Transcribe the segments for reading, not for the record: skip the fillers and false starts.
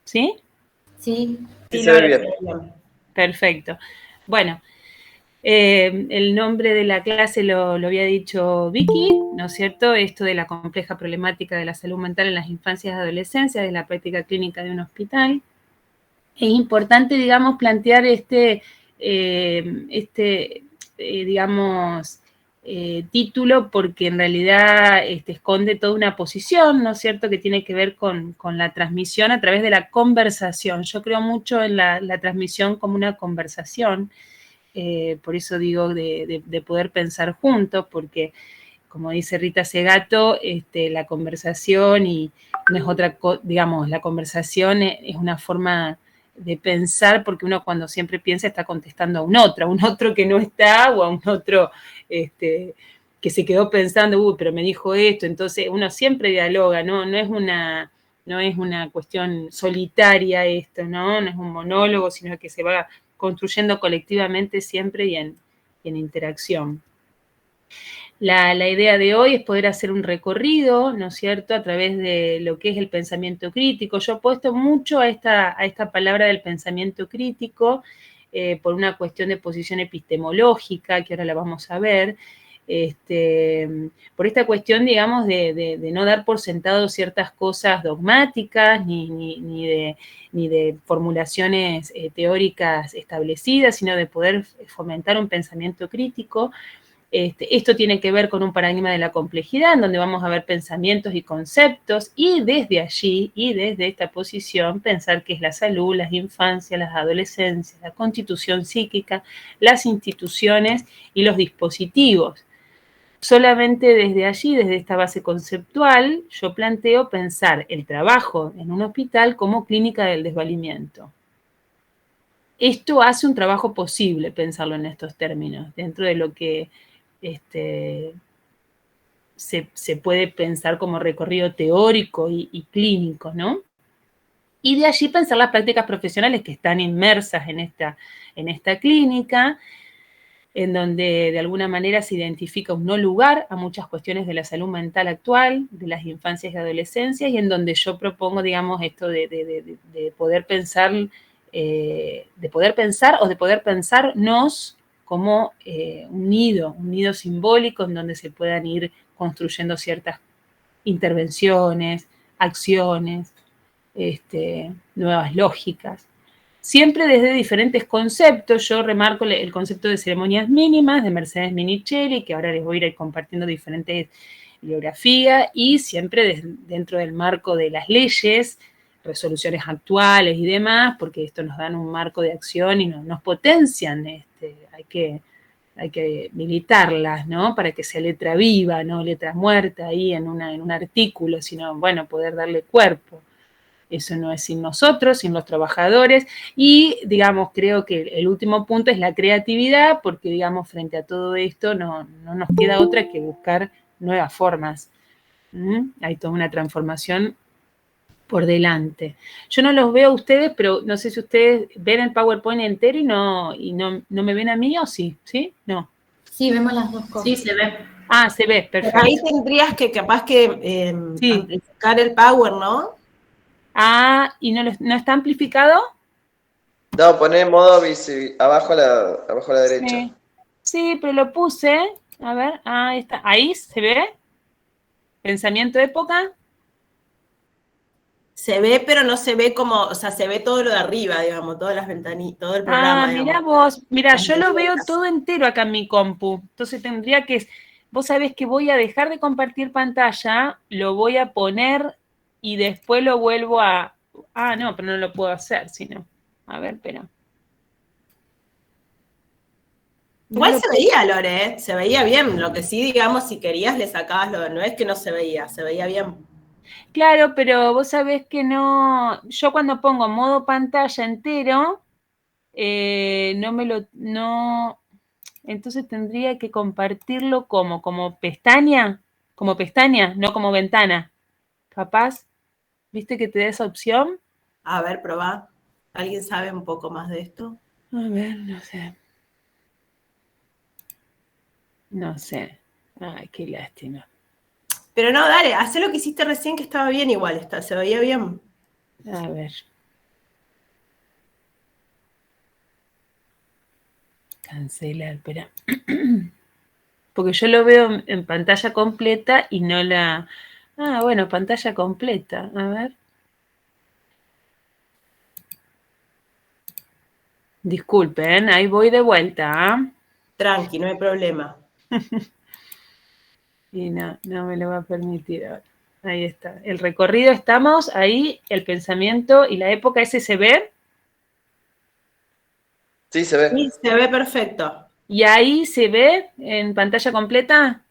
¿Sí? Sí, Sí, se ve bien. Perfecto. Bueno, el nombre de la clase lo había dicho Vicky, ¿no es cierto? Esto de la compleja problemática de la salud mental en las infancias y adolescencias, de la práctica clínica de un hospital. Es importante, digamos, plantear digamos, título porque en realidad esconde toda una posición, ¿no es cierto?, que tiene que ver con la transmisión a través de la conversación. Yo creo mucho en la transmisión como una conversación, por eso digo de poder pensar juntos, porque como dice Rita Segato, la conversación y no es otra, digamos, la conversación es una forma de pensar porque uno cuando siempre piensa está contestando a un otro que no está o a un otro que se quedó pensando, pero me dijo esto, entonces uno siempre dialoga, ¿no? No es una cuestión solitaria esto, ¿no? No es un monólogo, sino que se va construyendo colectivamente siempre y en interacción. La idea de hoy es poder hacer un recorrido, ¿no es cierto?, a través de lo que es el pensamiento crítico. Yo apuesto mucho a esta palabra del pensamiento crítico por una cuestión de posición epistemológica, que ahora la vamos a ver, por esta cuestión, digamos, de no dar por sentado ciertas cosas dogmáticas ni de formulaciones teóricas establecidas, sino de poder fomentar un pensamiento crítico. Esto tiene que ver con un paradigma de la complejidad, en donde vamos a ver pensamientos y conceptos, y desde allí, y desde esta posición, pensar qué es la salud, las infancias, las adolescencias, la constitución psíquica, las instituciones y los dispositivos. Solamente desde allí, desde esta base conceptual, yo planteo pensar el trabajo en un hospital como clínica del desvalimiento. Esto hace un trabajo posible, pensarlo en estos términos, dentro de lo que se puede pensar como recorrido teórico y clínico, ¿no? Y de allí pensar las prácticas profesionales que están inmersas en esta clínica, en donde de alguna manera se identifica un no lugar a muchas cuestiones de la salud mental actual, de las infancias y adolescencias, y en donde yo propongo, digamos, esto de poder pensar, o de poder pensarnos como un nido simbólico en donde se puedan ir construyendo ciertas intervenciones, acciones, nuevas lógicas. Siempre desde diferentes conceptos. Yo remarco el concepto de ceremonias mínimas de Mercedes Minicheli, que ahora les voy a ir compartiendo diferentes bibliografías, y siempre dentro del marco de las leyes, resoluciones actuales y demás, porque esto nos dan un marco de acción y nos potencian. Hay que militarlas, ¿no? Para que sea letra viva, no letra muerta ahí en un artículo, sino, bueno, poder darle cuerpo. Eso no es sin nosotros, sin los trabajadores. Y, digamos, creo que el último punto es la creatividad, porque, digamos, frente a todo esto no nos queda otra que buscar nuevas formas. Hay toda una transformación por delante. Yo no los veo a ustedes, pero no sé si ustedes ven el PowerPoint entero y no me ven a mí o sí, ¿sí? No. Sí, vemos las dos cosas. Sí, se ve. Ah, se ve, perfecto. Ahí tendrías que capaz que Sí. amplificar el power, ¿no? Ah, ¿y no está amplificado? No, poné modo abajo a la derecha. Sí, pero lo puse. A ver, ahí está. Ahí se ve. Pensamiento época. Se ve, pero no se ve como, o sea, se ve todo lo de arriba, digamos, todas las ventanitas, todo el programa. Ah, mirá vos. Mirá, yo lo veo todo entero acá en mi compu. Entonces tendría que... Vos sabés que voy a dejar de compartir pantalla, lo voy a poner y después lo vuelvo a... Ah, no, pero no lo puedo hacer, sino... A ver, espera. Igual se veía, Lore, ¿eh? Se veía bien. Lo que sí, digamos, si querías le sacabas no es que no se veía bien. Claro, pero vos sabés que no... Yo cuando pongo modo pantalla entero, no, entonces tendría que compartirlo como pestaña, no como ventana. Capaz, ¿viste que te da esa opción? A ver, probá. ¿Alguien sabe un poco más de esto? A ver, no sé. No sé. Ay, qué lástima. Pero no, dale, hacé lo que hiciste recién que estaba bien igual, se veía bien. A ver. Cancelar, espera. Porque yo lo veo en pantalla completa y no la... Ah, bueno, pantalla completa. A ver. Disculpen, ahí voy de vuelta. ¿Ah? Tranqui, no hay problema. Y no me lo va a permitir ahora. Ahí está. El recorrido estamos, ahí el pensamiento y la época, ¿ese se ve? Sí, se ve. Sí, se ve perfecto. ¿Y ahí se ve en pantalla completa?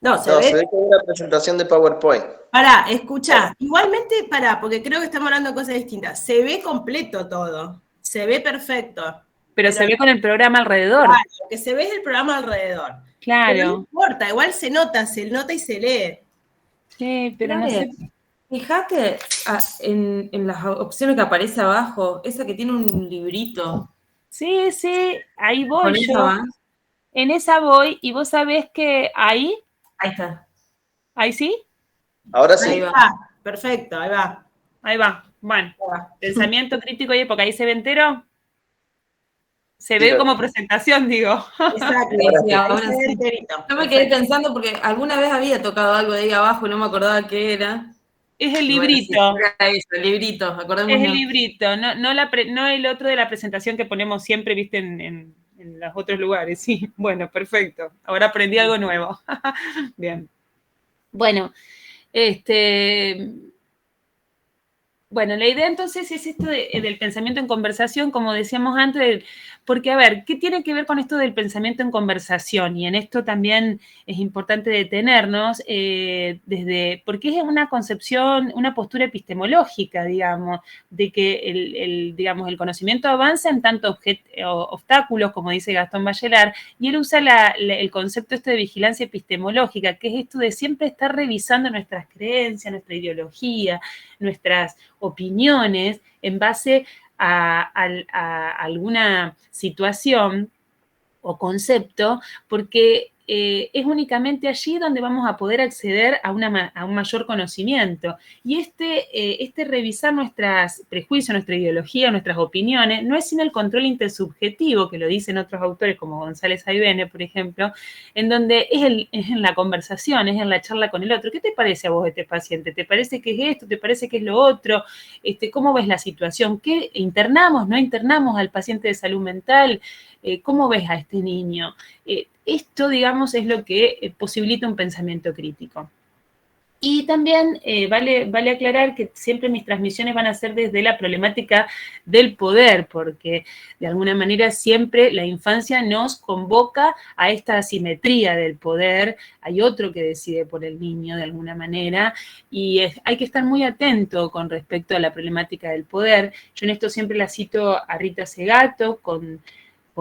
No, se No, ve. se ve como una presentación de PowerPoint. Pará, escuchá. Igualmente, pará, porque creo que estamos hablando de cosas distintas. Se ve completo todo. Se ve perfecto. Pero se ve con el programa alrededor. Claro, lo que se ve es el programa alrededor. Pero no Claro. importa, igual se nota y se lee. Sí, pero no sé. Fíjate en las opciones que aparece abajo, esa que tiene un librito. Sí, ahí voy ¿Con esa yo. vas? En esa voy, y vos sabés que ahí Ahí sí, Ahora Ahí sí. va. Ah, perfecto, ahí va. ahí va. Bueno, Ahí va. pensamiento crítico y época, ahí se ve entero. Se Sí, ve como presentación, digo. Exacto. Sí, Ahí ahora se ve sí. enterito. Yo me quedé Perfecto. pensando porque alguna vez había tocado algo de ahí abajo y no me acordaba qué era. Es el Y bueno, sí, librito. era eso, el librito, Es el acordémonos. librito, no el otro de la presentación que ponemos siempre, viste, en los otros lugares. Sí, bueno, perfecto. Ahora aprendí algo nuevo. Bien. Bueno, bueno, la idea entonces es esto del pensamiento en conversación, como decíamos antes, porque a ver, ¿qué tiene que ver con esto del pensamiento en conversación? Y en esto también es importante detenernos, porque es una concepción, una postura epistemológica, digamos, de que digamos, el conocimiento avanza en tanto obstáculos, como dice Gastón Bachelard, y él usa el concepto de vigilancia epistemológica, que es esto de siempre estar revisando nuestras creencias, nuestra ideología, nuestras opiniones en base a alguna situación o concepto, porque es únicamente allí donde vamos a poder acceder a un mayor conocimiento. Y este revisar nuestros prejuicios, nuestra ideología, nuestras opiniones, no es sin el control intersubjetivo, que lo dicen otros autores como González Aivene, por ejemplo, en donde es en la conversación, es en la charla con el otro. ¿Qué te parece a vos este paciente? ¿Te parece que es esto? ¿Te parece que es lo otro? ¿Cómo ves la situación? ¿Qué internamos? ¿No internamos al paciente de salud mental? ¿Cómo ves a este niño? Esto, digamos, es lo que posibilita un pensamiento crítico. Y también vale aclarar que siempre mis transmisiones van a ser desde la problemática del poder, porque de alguna manera siempre la infancia nos convoca a esta asimetría del poder. Hay otro que decide por el niño de alguna manera, y hay que estar muy atento con respecto a la problemática del poder. Yo en esto siempre la cito a Rita Segato con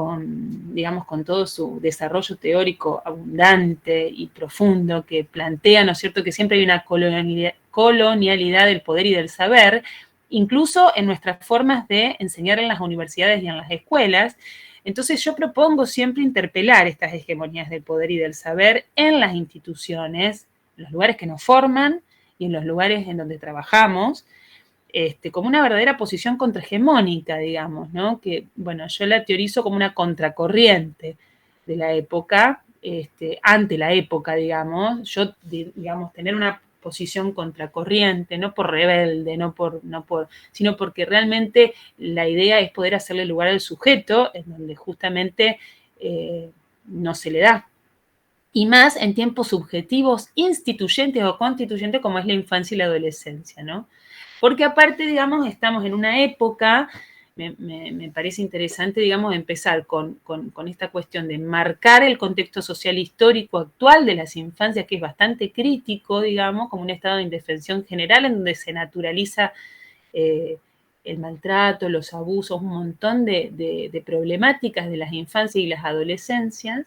digamos, con todo su desarrollo teórico abundante y profundo que plantea, ¿no es cierto?, que siempre hay una colonialidad del poder y del saber, incluso en nuestras formas de enseñar en las universidades y en las escuelas. Entonces yo propongo siempre interpelar estas hegemonías del poder y del saber en las instituciones, en los lugares que nos forman y en los lugares en donde trabajamos, como una verdadera posición contrahegemónica, digamos, ¿no? Que, bueno, yo la teorizo como una contracorriente de la época, ante la época, digamos, digamos, tener una posición contracorriente, no por rebelde, sino porque realmente la idea es poder hacerle lugar al sujeto, en donde justamente no se le da. Y más en tiempos subjetivos, instituyentes o constituyentes, como es la infancia y la adolescencia, ¿no? Porque aparte, digamos, estamos en una época, me parece interesante, digamos, empezar con esta cuestión de marcar el contexto social histórico actual de las infancias, que es bastante crítico, digamos, como un estado de indefensión general en donde se naturaliza el maltrato, los abusos, un montón de problemáticas de las infancias y las adolescencias,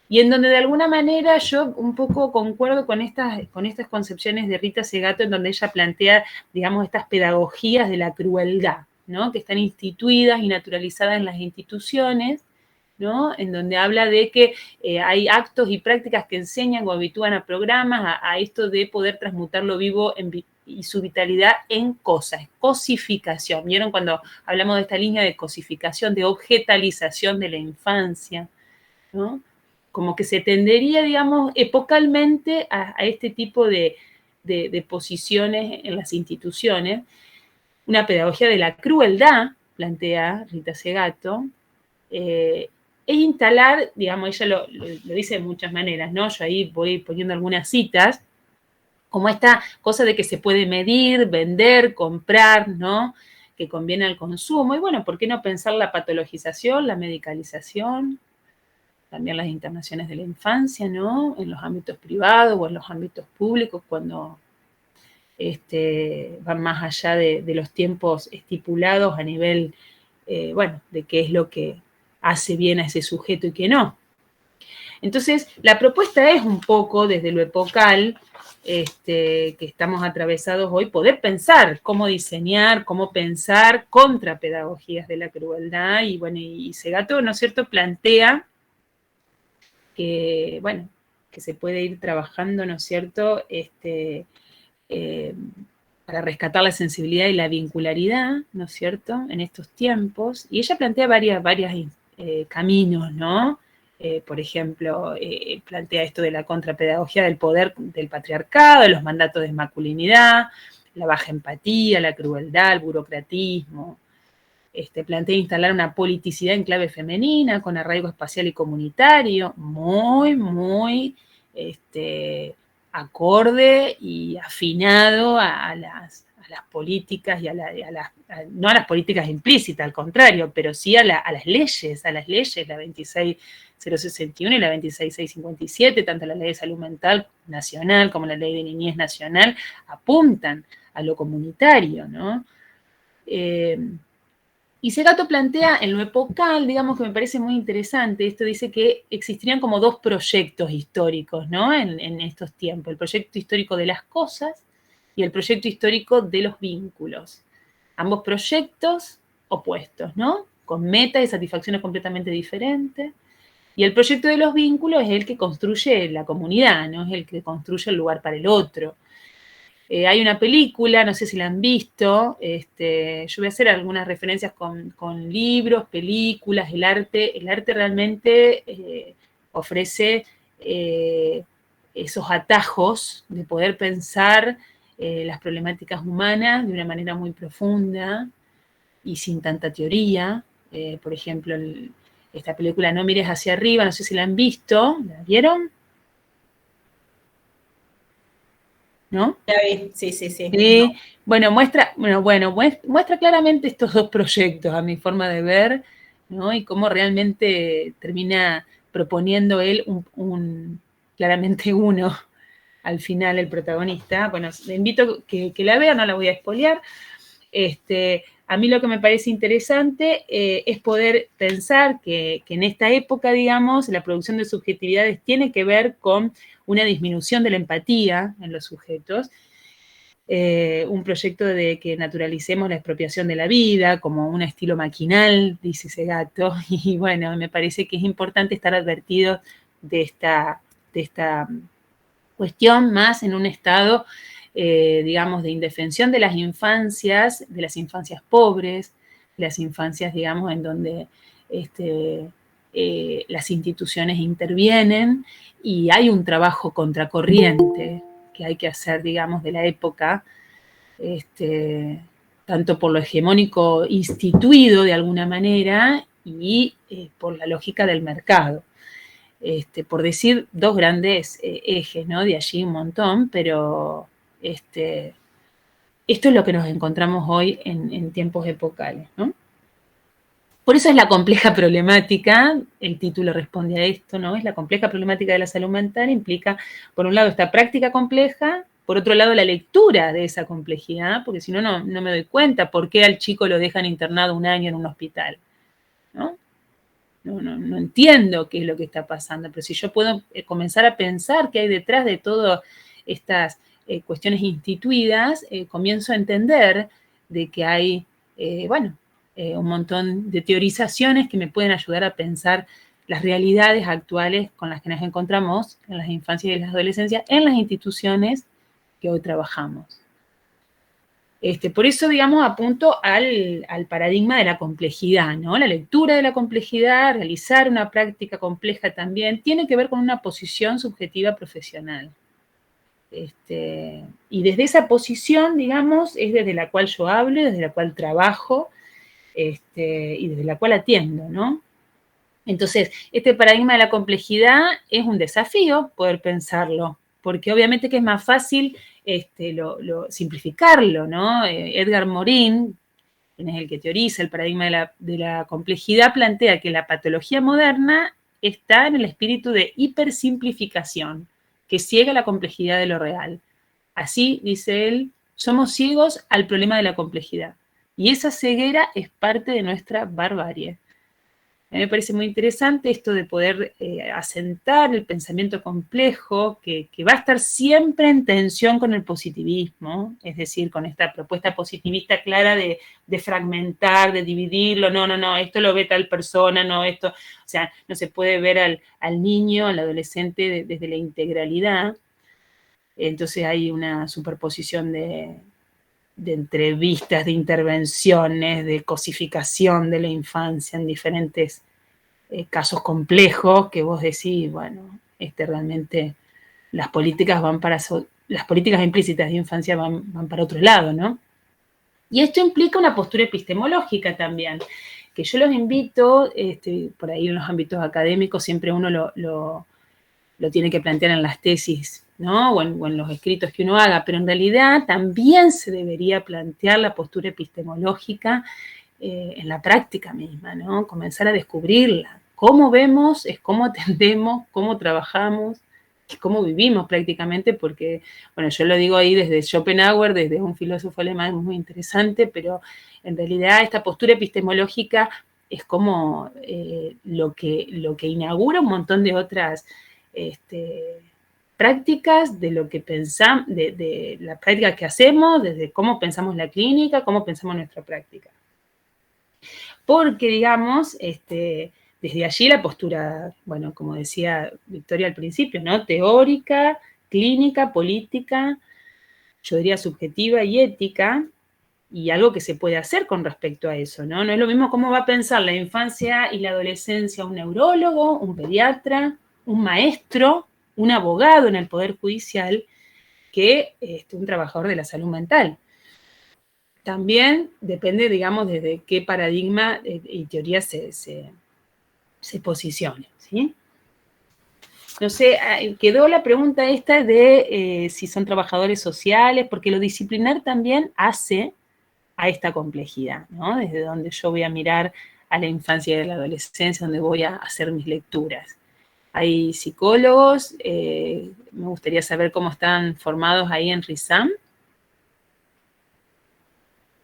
y en donde de alguna manera yo un poco concuerdo con estas concepciones de Rita Segato, en donde ella plantea, digamos, estas pedagogías de la crueldad, ¿no? Que están instituidas y naturalizadas en las instituciones, ¿no? En donde habla de que hay actos y prácticas que enseñan o habitúan a programas a esto de poder transmutar lo vivo y su vitalidad en cosas, cosificación. ¿Vieron cuando hablamos de esta línea de cosificación, de objetalización de la infancia, ¿no? Como que se tendería, digamos, epocalmente a este tipo de posiciones en las instituciones. Una pedagogía de la crueldad, plantea Rita Segato, es instalar, digamos, ella lo dice de muchas maneras, ¿no? Yo ahí voy poniendo algunas citas, como esta cosa de que se puede medir, vender, comprar, ¿no? Que conviene al consumo. Y bueno, ¿por qué no pensar la patologización, la medicalización? También las internaciones de la infancia, ¿no? En los ámbitos privados o en los ámbitos públicos, cuando van más allá de los tiempos estipulados a nivel, bueno, de qué es lo que hace bien a ese sujeto y qué no. Entonces, la propuesta es un poco, desde lo epocal, que estamos atravesados hoy, poder pensar cómo diseñar, cómo pensar contra pedagogías de la crueldad, y bueno, y Segato, ¿no es cierto?, plantea que, bueno, que se puede ir trabajando, ¿no es cierto?, para rescatar la sensibilidad y la vincularidad, ¿no es cierto?, en estos tiempos. Y ella plantea varios caminos, ¿no? Por ejemplo, plantea esto de la contrapedagogía del poder del patriarcado, de los mandatos de masculinidad, la baja empatía, la crueldad, el burocratismo. Plantea instalar una politicidad en clave femenina, con arraigo espacial y comunitario, muy acorde y afinado a las políticas y no a las políticas implícitas, al contrario, pero sí a las leyes, la 26061 y la 26657, tanto la ley de salud mental nacional como la ley de niñez nacional, apuntan a lo comunitario, ¿no? Y Segato plantea en lo epocal, digamos, que me parece muy interesante, esto dice que existirían como dos proyectos históricos, ¿no?, en estos tiempos, el proyecto histórico de las cosas y el proyecto histórico de los vínculos. Ambos proyectos opuestos, ¿no?, con metas y satisfacciones completamente diferentes. Y el proyecto de los vínculos es el que construye la comunidad, ¿no?, es el que construye el lugar para el otro. Hay una película, no sé si la han visto, yo voy a hacer algunas referencias con libros, películas, el arte realmente ofrece esos atajos de poder pensar las problemáticas humanas de una manera muy profunda y sin tanta teoría. Por ejemplo, esta película No mires hacia arriba, no sé si la han visto, ¿la vieron? ¿No? Ya vi, sí. Sí, bueno, muestra claramente estos dos proyectos, a mi forma de ver, ¿no? Y cómo realmente termina proponiendo él claramente uno, al final, el protagonista. Bueno, le invito que la vean, no la voy a espolear. A mí lo que me parece interesante es poder pensar que en esta época, digamos, la producción de subjetividades tiene que ver con una disminución de la empatía en los sujetos, un proyecto de que naturalicemos la expropiación de la vida como un estilo maquinal, dice Segato, y bueno, me parece que es importante estar advertidos de esta cuestión, más en un estado, digamos, de indefensión de las infancias pobres, de las infancias, digamos, en donde las instituciones intervienen y hay un trabajo contracorriente que hay que hacer, digamos, de la época, tanto por lo hegemónico instituido de alguna manera y por la lógica del mercado. Por decir dos grandes ejes, ¿no? De allí un montón, pero esto es lo que nos encontramos hoy en tiempos epocales, ¿no? Por eso es la compleja problemática, el título responde a esto, ¿no? Es la compleja problemática de la salud mental, implica, por un lado, esta práctica compleja, por otro lado, la lectura de esa complejidad, porque si no, no me doy cuenta por qué al chico lo dejan internado un año en un hospital, ¿no? No entiendo qué es lo que está pasando, pero si yo puedo comenzar a pensar qué hay detrás de todas estas cuestiones instituidas, comienzo a entender de que hay, un montón de teorizaciones que me pueden ayudar a pensar las realidades actuales con las que nos encontramos en las infancias y las adolescencias en las instituciones que hoy trabajamos. Por eso, digamos, apunto al paradigma de la complejidad, ¿no? La lectura de la complejidad, realizar una práctica compleja también, tiene que ver con una posición subjetiva profesional. Y desde esa posición, digamos, es desde la cual yo hablo, desde la cual trabajo, y desde la cual atiendo, ¿no? Entonces, este paradigma de la complejidad es un desafío poder pensarlo, porque obviamente que es más fácil simplificarlo, ¿no? Edgar Morin, quien es el que teoriza el paradigma de la complejidad, plantea que la patología moderna está en el espíritu de hipersimplificación, que ciega la complejidad de lo real. Así, dice él, somos ciegos al problema de la complejidad. Y esa ceguera es parte de nuestra barbarie. A mí me parece muy interesante esto de poder asentar el pensamiento complejo que va a estar siempre en tensión con el positivismo, es decir, con esta propuesta positivista clara de fragmentar, de dividirlo, no, esto lo ve tal persona, no, esto, o sea, no se puede ver al niño, al adolescente desde la integralidad. Entonces hay una superposición de entrevistas, de intervenciones, de cosificación de la infancia en diferentes casos complejos que vos decís, bueno, realmente las políticas las políticas implícitas de infancia van para otro lado, ¿no? Y esto implica una postura epistemológica también, que yo los invito, por ahí en los ámbitos académicos siempre uno lo tiene que plantear en las tesis, ¿no? O en los escritos que uno haga, pero en realidad también se debería plantear la postura epistemológica en la práctica misma, ¿no? Comenzar a descubrirla. Cómo vemos es cómo atendemos, cómo trabajamos, es cómo vivimos prácticamente, porque, bueno, yo lo digo ahí desde Schopenhauer, desde un filósofo alemán muy interesante, pero en realidad esta postura epistemológica es como lo que inaugura un montón de otras prácticas de lo que pensamos, de la práctica que hacemos, desde cómo pensamos la clínica, cómo pensamos nuestra práctica. Porque, digamos, desde allí la postura, bueno, como decía Victoria al principio, ¿no? Teórica, clínica, política, yo diría subjetiva y ética, y algo que se puede hacer con respecto a eso, ¿no? No es lo mismo cómo va a pensar la infancia y la adolescencia un neurólogo, un pediatra, un maestro, un abogado en el Poder Judicial, que un trabajador de la salud mental. También depende, digamos, desde qué paradigma y teoría se posicione, ¿sí? No sé, quedó la pregunta esta de si son trabajadores sociales, porque lo disciplinar también hace a esta complejidad, ¿no? Desde donde yo voy a mirar a la infancia y a la adolescencia, donde voy a hacer mis lecturas. Hay psicólogos, me gustaría saber cómo están formados ahí en RISAM.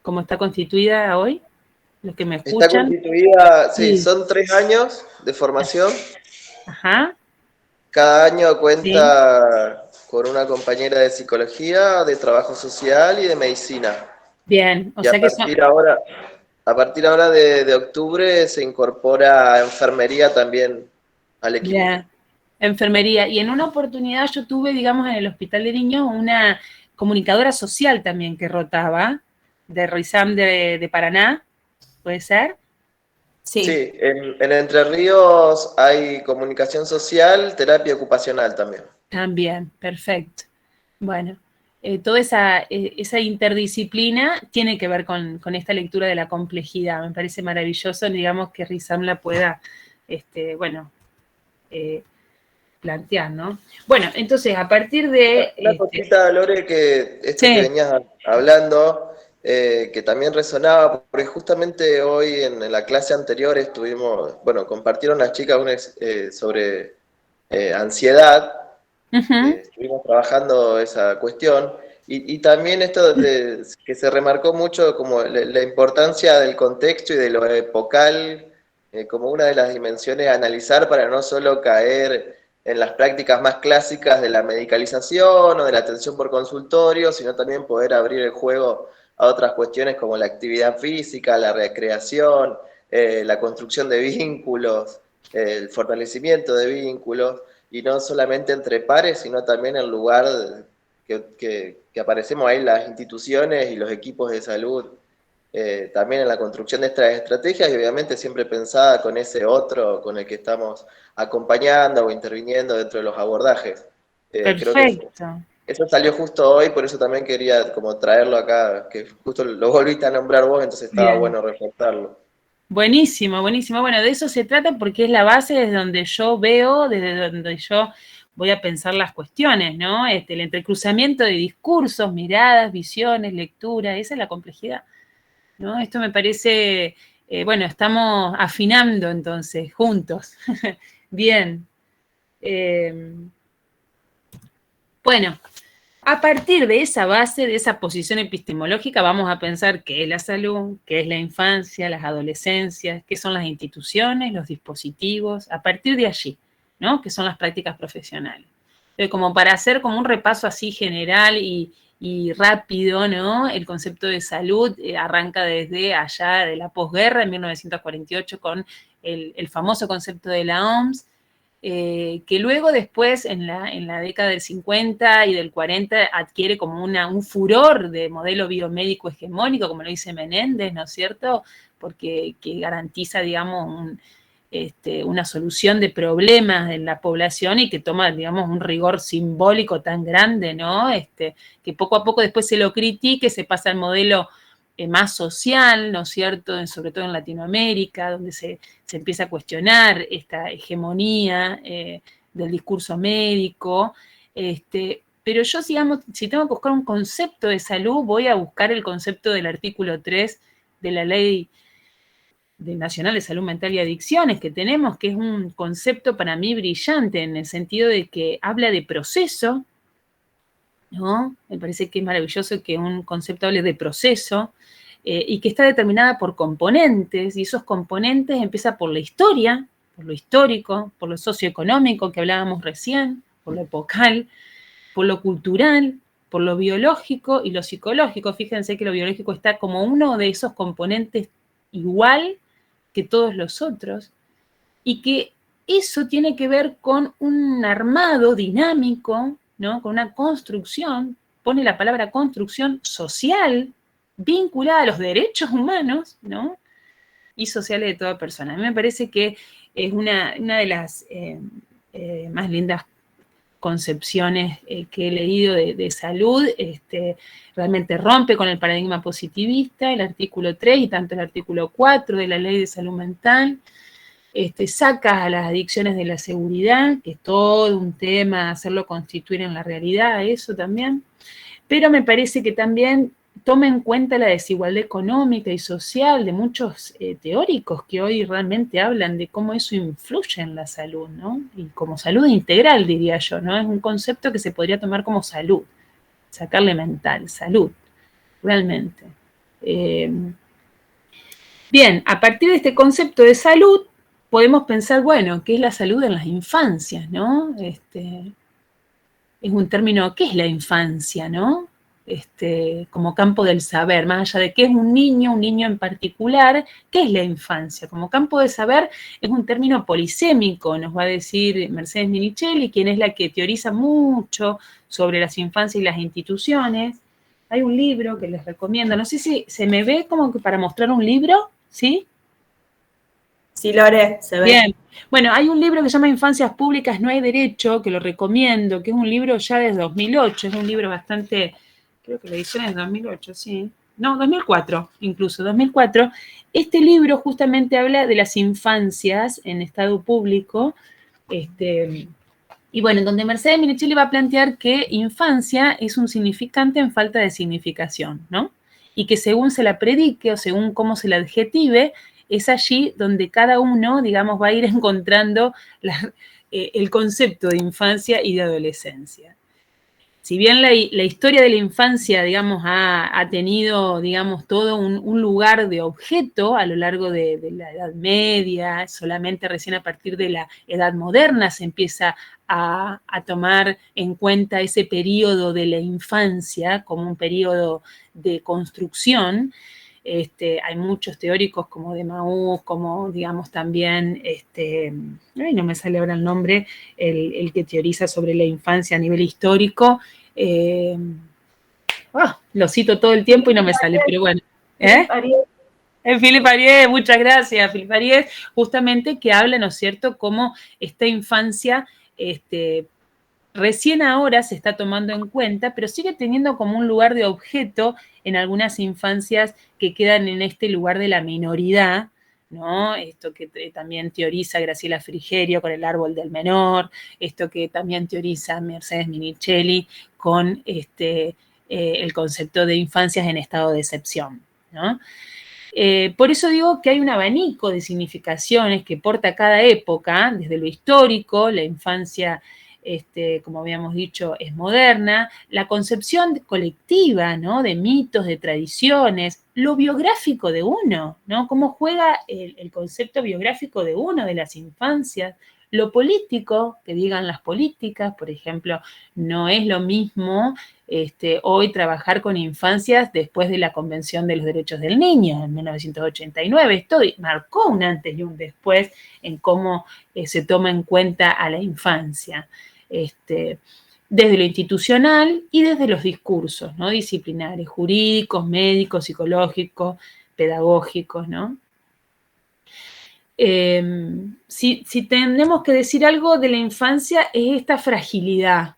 ¿Cómo está constituida hoy? Los que me escuchan. Está constituida, sí, son 3 años de formación. Ajá. Cada año cuenta con una compañera de psicología, de trabajo social y de medicina. Bien, o sea que a partir ahora de octubre se incorpora enfermería también al equipo. Bien, enfermería. Y en una oportunidad yo tuve, digamos, en el Hospital de Niños una comunicadora social también que rotaba, de RISAM de Paraná, ¿puede ser? Sí. Sí, en Entre Ríos hay comunicación social, terapia ocupacional también. También, perfecto. Bueno, toda esa interdisciplina tiene que ver con esta lectura de la complejidad. Me parece maravilloso, digamos, que RISAM la pueda, plantear, ¿no? Bueno, entonces, a partir de... Una cosita, Lore, que que venías hablando, que también resonaba, porque justamente hoy en la clase anterior compartieron las chicas sobre ansiedad, estuvimos trabajando esa cuestión, y también esto que se remarcó mucho como la importancia del contexto y de lo epocal, como una de las dimensiones a analizar para no solo caer en las prácticas más clásicas de la medicalización o de la atención por consultorio, sino también poder abrir el juego a otras cuestiones como la actividad física, la recreación, la construcción de vínculos, el fortalecimiento de vínculos, y no solamente entre pares, sino también en lugar que aparecemos ahí las instituciones y los equipos de salud, también en la construcción de estas estrategias, y obviamente siempre pensada con ese otro con el que estamos acompañando o interviniendo dentro de los abordajes. Creo que Perfecto. eso salió justo hoy, por eso también quería como traerlo acá, que justo lo volviste a nombrar vos, entonces estaba Bien. bueno reforzarlo. Buenísimo, buenísimo. Bueno, de eso se trata porque es la base desde donde yo veo, desde donde yo voy a pensar las cuestiones, ¿no? El entrecruzamiento de discursos, miradas, visiones, lectura, esa es la complejidad, ¿no? Esto me parece, bueno, estamos afinando entonces, juntos. Bien. Bueno, a partir de esa base, de esa posición epistemológica, vamos a pensar qué es la salud, qué es la infancia, las adolescencias, qué son las instituciones, los dispositivos, a partir de allí, ¿no? Qué son las prácticas profesionales. Entonces, como para hacer como un repaso así general y rápido, ¿no? El concepto de salud arranca desde allá de la posguerra, en 1948, con el famoso concepto de la OMS, que luego después, en la década del 50 y del 40, adquiere como un furor de modelo biomédico hegemónico, como lo dice Menéndez, ¿no es cierto? Porque que garantiza, digamos, una solución de problemas en la población y que toma, digamos, un rigor simbólico tan grande, ¿no? Que poco a poco después se lo critique, se pasa al modelo más social, ¿no es cierto?, sobre todo en Latinoamérica, donde se empieza a cuestionar esta hegemonía del discurso médico. Pero yo, digamos, si tengo que buscar un concepto de salud, voy a buscar el concepto del artículo 3 de la Ley Nacional de Salud Mental y Adicciones que tenemos, que es un concepto para mí brillante en el sentido de que habla de proceso, ¿no? Me parece que es maravilloso que un concepto hable de proceso y que está determinada por componentes, y esos componentes empiezan por la historia, por lo histórico, por lo socioeconómico que hablábamos recién, por lo epocal, por lo cultural, por lo biológico y lo psicológico. Fíjense que lo biológico está como uno de esos componentes igual que todos los otros, y que eso tiene que ver con un armado dinámico, ¿no? Con una construcción, pone la palabra construcción social, vinculada a los derechos humanos, ¿no? Y sociales de toda persona. A mí me parece que es una de las más lindas concepciones que he leído de salud, realmente rompe con el paradigma positivista, el artículo 3 y tanto el artículo 4 de la Ley de Salud Mental, saca a las adicciones de la seguridad, que es todo un tema, hacerlo constituir en la realidad, eso también, pero me parece que también toma en cuenta la desigualdad económica y social de muchos teóricos que hoy realmente hablan de cómo eso influye en la salud, ¿no? Y como salud integral, diría yo, ¿no? Es un concepto que se podría tomar como salud, sacarle mental, salud, realmente. Bien, a partir de este concepto de salud, podemos pensar, bueno, ¿qué es la salud en las infancias, no? Es un término, ¿qué es la infancia, no? Como campo del saber, más allá de qué es un niño en particular, ¿qué es la infancia? Como campo de saber es un término polisémico, nos va a decir Mercedes Minichelli, quien es la que teoriza mucho sobre las infancias y las instituciones. Hay un libro que les recomiendo, no sé si se me ve como que para mostrar un libro, ¿sí? Sí, Lore, se ve. Bien. Bueno, hay un libro que se llama Infancias Públicas, no hay derecho, que lo recomiendo, que es un libro ya desde 2008, es un libro bastante, creo que la edición es de 2008, sí. No, 2004, incluso, 2004. Este libro justamente habla de las infancias en estado público, y bueno, en donde Mercedes Minichelli va a plantear que infancia es un significante en falta de significación, ¿no? Y que según se la predique o según cómo se la adjetive, es allí donde cada uno, digamos, va a ir encontrando el concepto de infancia y de adolescencia. Si bien la historia de la infancia, digamos, ha tenido, digamos, todo un lugar de objeto a lo largo de la Edad Media, solamente recién a partir de la Edad Moderna se empieza a tomar en cuenta ese periodo de la infancia como un periodo de construcción. Hay muchos teóricos como de Maús, como digamos también, no me sale ahora el nombre, el que teoriza sobre la infancia a nivel histórico, Lo cito todo el tiempo y no me sale, pero bueno. Philippe Ariès, muchas gracias, Philippe Ariès, justamente que habla, ¿no es cierto?, cómo esta infancia recién ahora se está tomando en cuenta, pero sigue teniendo como un lugar de objeto en algunas infancias que quedan en este lugar de la minoridad, ¿no? Esto que también teoriza Graciela Frigerio con el árbol del menor, esto que también teoriza Mercedes Minichelli con el concepto de infancias en estado de excepción, ¿no? Por eso digo que hay un abanico de significaciones que porta cada época, desde lo histórico, la infancia, como habíamos dicho, es moderna, la concepción colectiva, ¿no?, de mitos, de tradiciones, lo biográfico de uno, ¿no?, cómo juega el concepto biográfico de uno, de las infancias, lo político, que digan las políticas, por ejemplo, no es lo mismo hoy trabajar con infancias después de la Convención de los Derechos del Niño en 1989. Esto marcó un antes y un después en cómo se toma en cuenta a la infancia, desde lo institucional y desde los discursos, ¿no?, disciplinares, jurídicos, médicos, psicológicos, pedagógicos, ¿no? Si tenemos que decir algo de la infancia es esta fragilidad,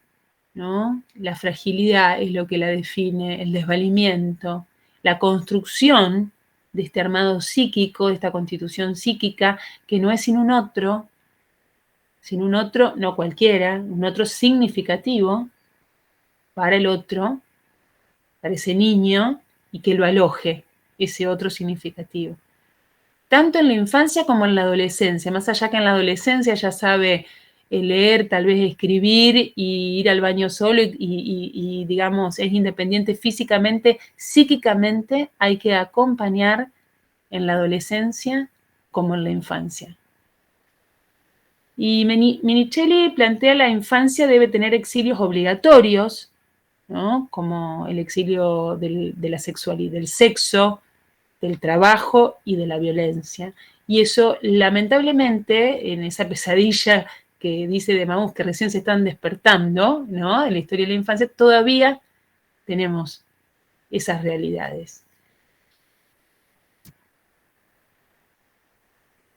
¿no? La fragilidad es lo que la define, el desvalimiento, la construcción de este armado psíquico, de esta constitución psíquica, que no es sin un otro, no cualquiera, un otro significativo para el otro, para ese niño, y que lo aloje, ese otro significativo. Tanto en la infancia como en la adolescencia, más allá que en la adolescencia ya sabe leer, tal vez escribir y ir al baño solo y digamos, es independiente físicamente, psíquicamente hay que acompañar en la adolescencia como en la infancia. Y Minichelli plantea la infancia debe tener exilios obligatorios, ¿no?, como el exilio de la sexualidad, del sexo, del trabajo y de la violencia. Y eso, lamentablemente, en esa pesadilla que dice de Mauss que recién se están despertando, ¿no?, en la historia de la infancia, todavía tenemos esas realidades.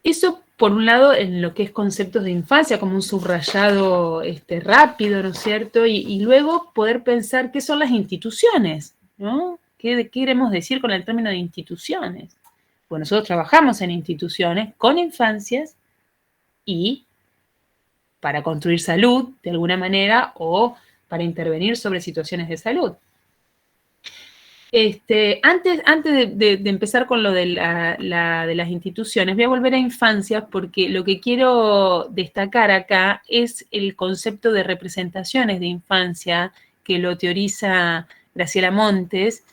Eso, por un lado, en lo que es conceptos de infancia, como un subrayado rápido, ¿no es cierto? Y luego poder pensar qué son las instituciones, ¿no? ¿Qué queremos decir con el término de instituciones? Pues nosotros trabajamos en instituciones con infancias y para construir salud, de alguna manera, o para intervenir sobre situaciones de salud. Antes de empezar con lo de las instituciones, voy a volver a infancias porque lo que quiero destacar acá es el concepto de representaciones de infancia que lo teoriza Graciela Montes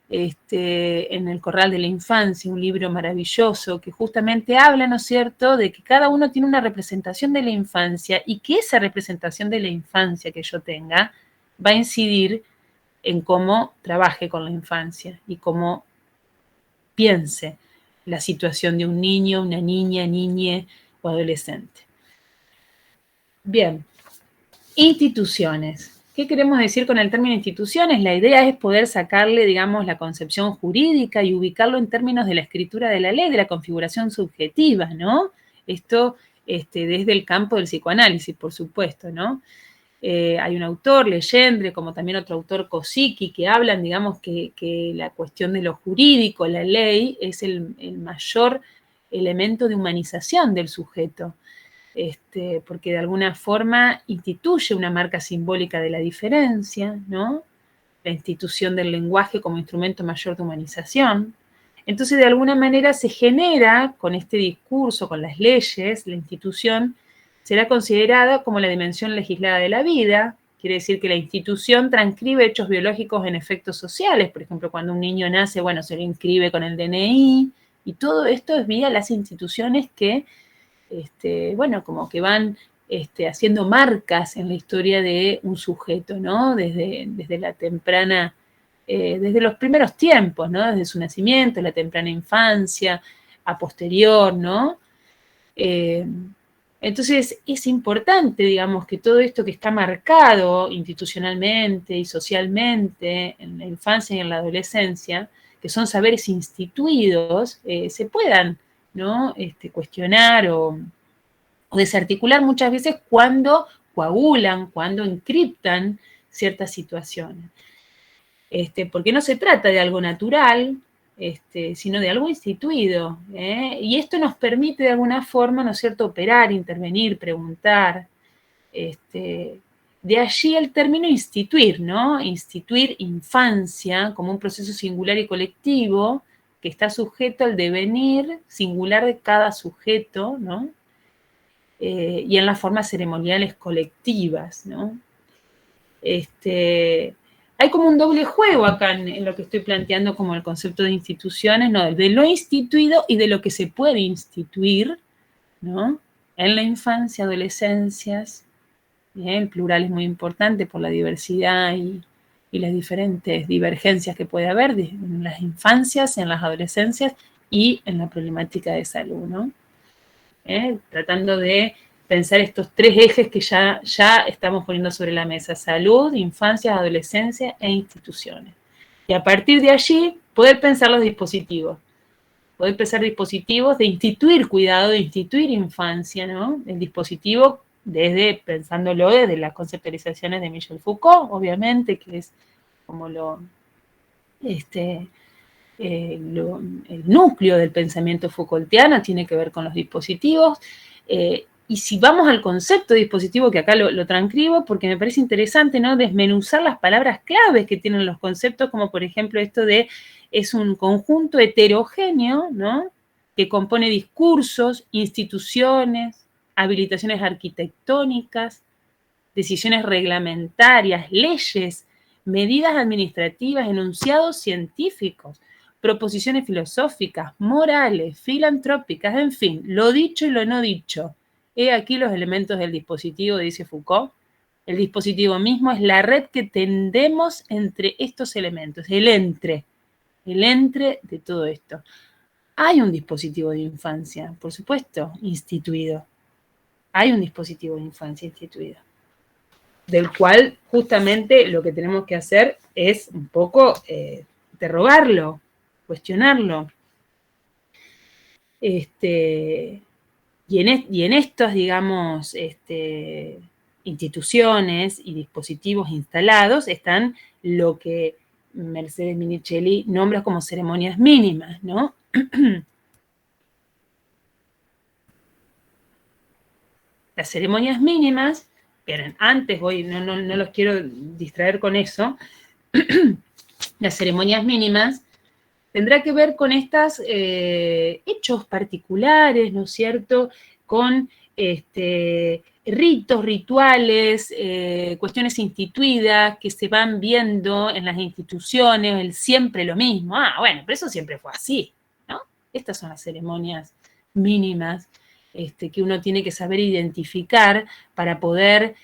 en El Corral de la Infancia, un libro maravilloso que justamente habla, ¿no es cierto?, de que cada uno tiene una representación de la infancia y que esa representación de la infancia que yo tenga va a incidir en cómo trabaje con la infancia y cómo piense la situación de un niño, una niña, niñe o adolescente. Bien, instituciones. ¿Qué queremos decir con el término instituciones? La idea es poder sacarle, digamos, la concepción jurídica y ubicarlo en términos de la escritura de la ley, de la configuración subjetiva, ¿no? Esto desde el campo del psicoanálisis, por supuesto, ¿no? Hay un autor, Legendre, como también otro autor, Kosicki, que hablan, digamos, que la cuestión de lo jurídico, la ley, es el mayor elemento de humanización del sujeto, porque de alguna forma instituye una marca simbólica de la diferencia, ¿no? La institución del lenguaje como instrumento mayor de humanización. Entonces, de alguna manera se genera, con este discurso, con las leyes, la institución será considerada como la dimensión legislada de la vida. Quiere decir que la institución transcribe hechos biológicos en efectos sociales. Por ejemplo, cuando un niño nace, bueno, se lo inscribe con el DNI, y todo esto es vía las instituciones que, bueno, como que van haciendo marcas en la historia de un sujeto, ¿no? Desde la temprana, desde los primeros tiempos, ¿no? Desde su nacimiento, la temprana infancia, a posterior, ¿no? Entonces, es importante, digamos, que todo esto que está marcado institucionalmente y socialmente en la infancia y en la adolescencia, que son saberes instituidos, se puedan, ¿no? Cuestionar o desarticular muchas veces cuando coagulan, cuando encriptan ciertas situaciones. Porque no se trata de algo natural, sino de algo instituido. Y esto nos permite de alguna forma, ¿no es cierto?, operar, intervenir, preguntar. De allí el término instituir, ¿no? Instituir infancia como un proceso singular y colectivo que está sujeto al devenir singular de cada sujeto, ¿no? Y en las formas ceremoniales colectivas, ¿no? Hay como un doble juego acá en lo que estoy planteando como el concepto de instituciones, ¿no? De lo instituido y de lo que se puede instituir, ¿no? En la infancia, adolescencias, el plural es muy importante por la diversidad y las diferentes divergencias que puede haber en las infancias, en las adolescencias y en la problemática de salud, ¿no? Tratando de pensar estos tres ejes que ya estamos poniendo sobre la mesa: salud, infancia, adolescencia e instituciones. Y a partir de allí, poder pensar los dispositivos. Poder pensar dispositivos de instituir cuidado, de instituir infancia, ¿no? El dispositivo pensándolo desde las conceptualizaciones de Michel Foucault, obviamente, que es como el núcleo del pensamiento Foucaultiano, tiene que ver con los dispositivos. Y si vamos al concepto de dispositivo, que acá lo transcribo, porque me parece interesante, ¿no? Desmenuzar las palabras claves que tienen los conceptos, como por ejemplo esto de es un conjunto heterogéneo, ¿no? Que compone discursos, instituciones, habilitaciones arquitectónicas, decisiones reglamentarias, leyes, medidas administrativas, enunciados científicos, proposiciones filosóficas, morales, filantrópicas, en fin, lo dicho y lo no dicho. He aquí los elementos del dispositivo, dice Foucault. El dispositivo mismo es la red que tendemos entre estos elementos, el entre de todo esto. Hay un dispositivo de infancia, por supuesto, instituido. Hay un dispositivo de infancia instituido, del cual justamente lo que tenemos que hacer es un poco interrogarlo, cuestionarlo. Y en estas, digamos, instituciones y dispositivos instalados están lo que Mercedes Minichelli nombra como ceremonias mínimas, ¿no? Las ceremonias mínimas, pero antes no los quiero distraer con eso, las ceremonias mínimas tendrá que ver con estos hechos particulares, ¿no es cierto?, con ritos, rituales, cuestiones instituidas que se van viendo en las instituciones, el siempre lo mismo. Bueno, pero eso siempre fue así, ¿no? Estas son las ceremonias mínimas que uno tiene que saber identificar para poder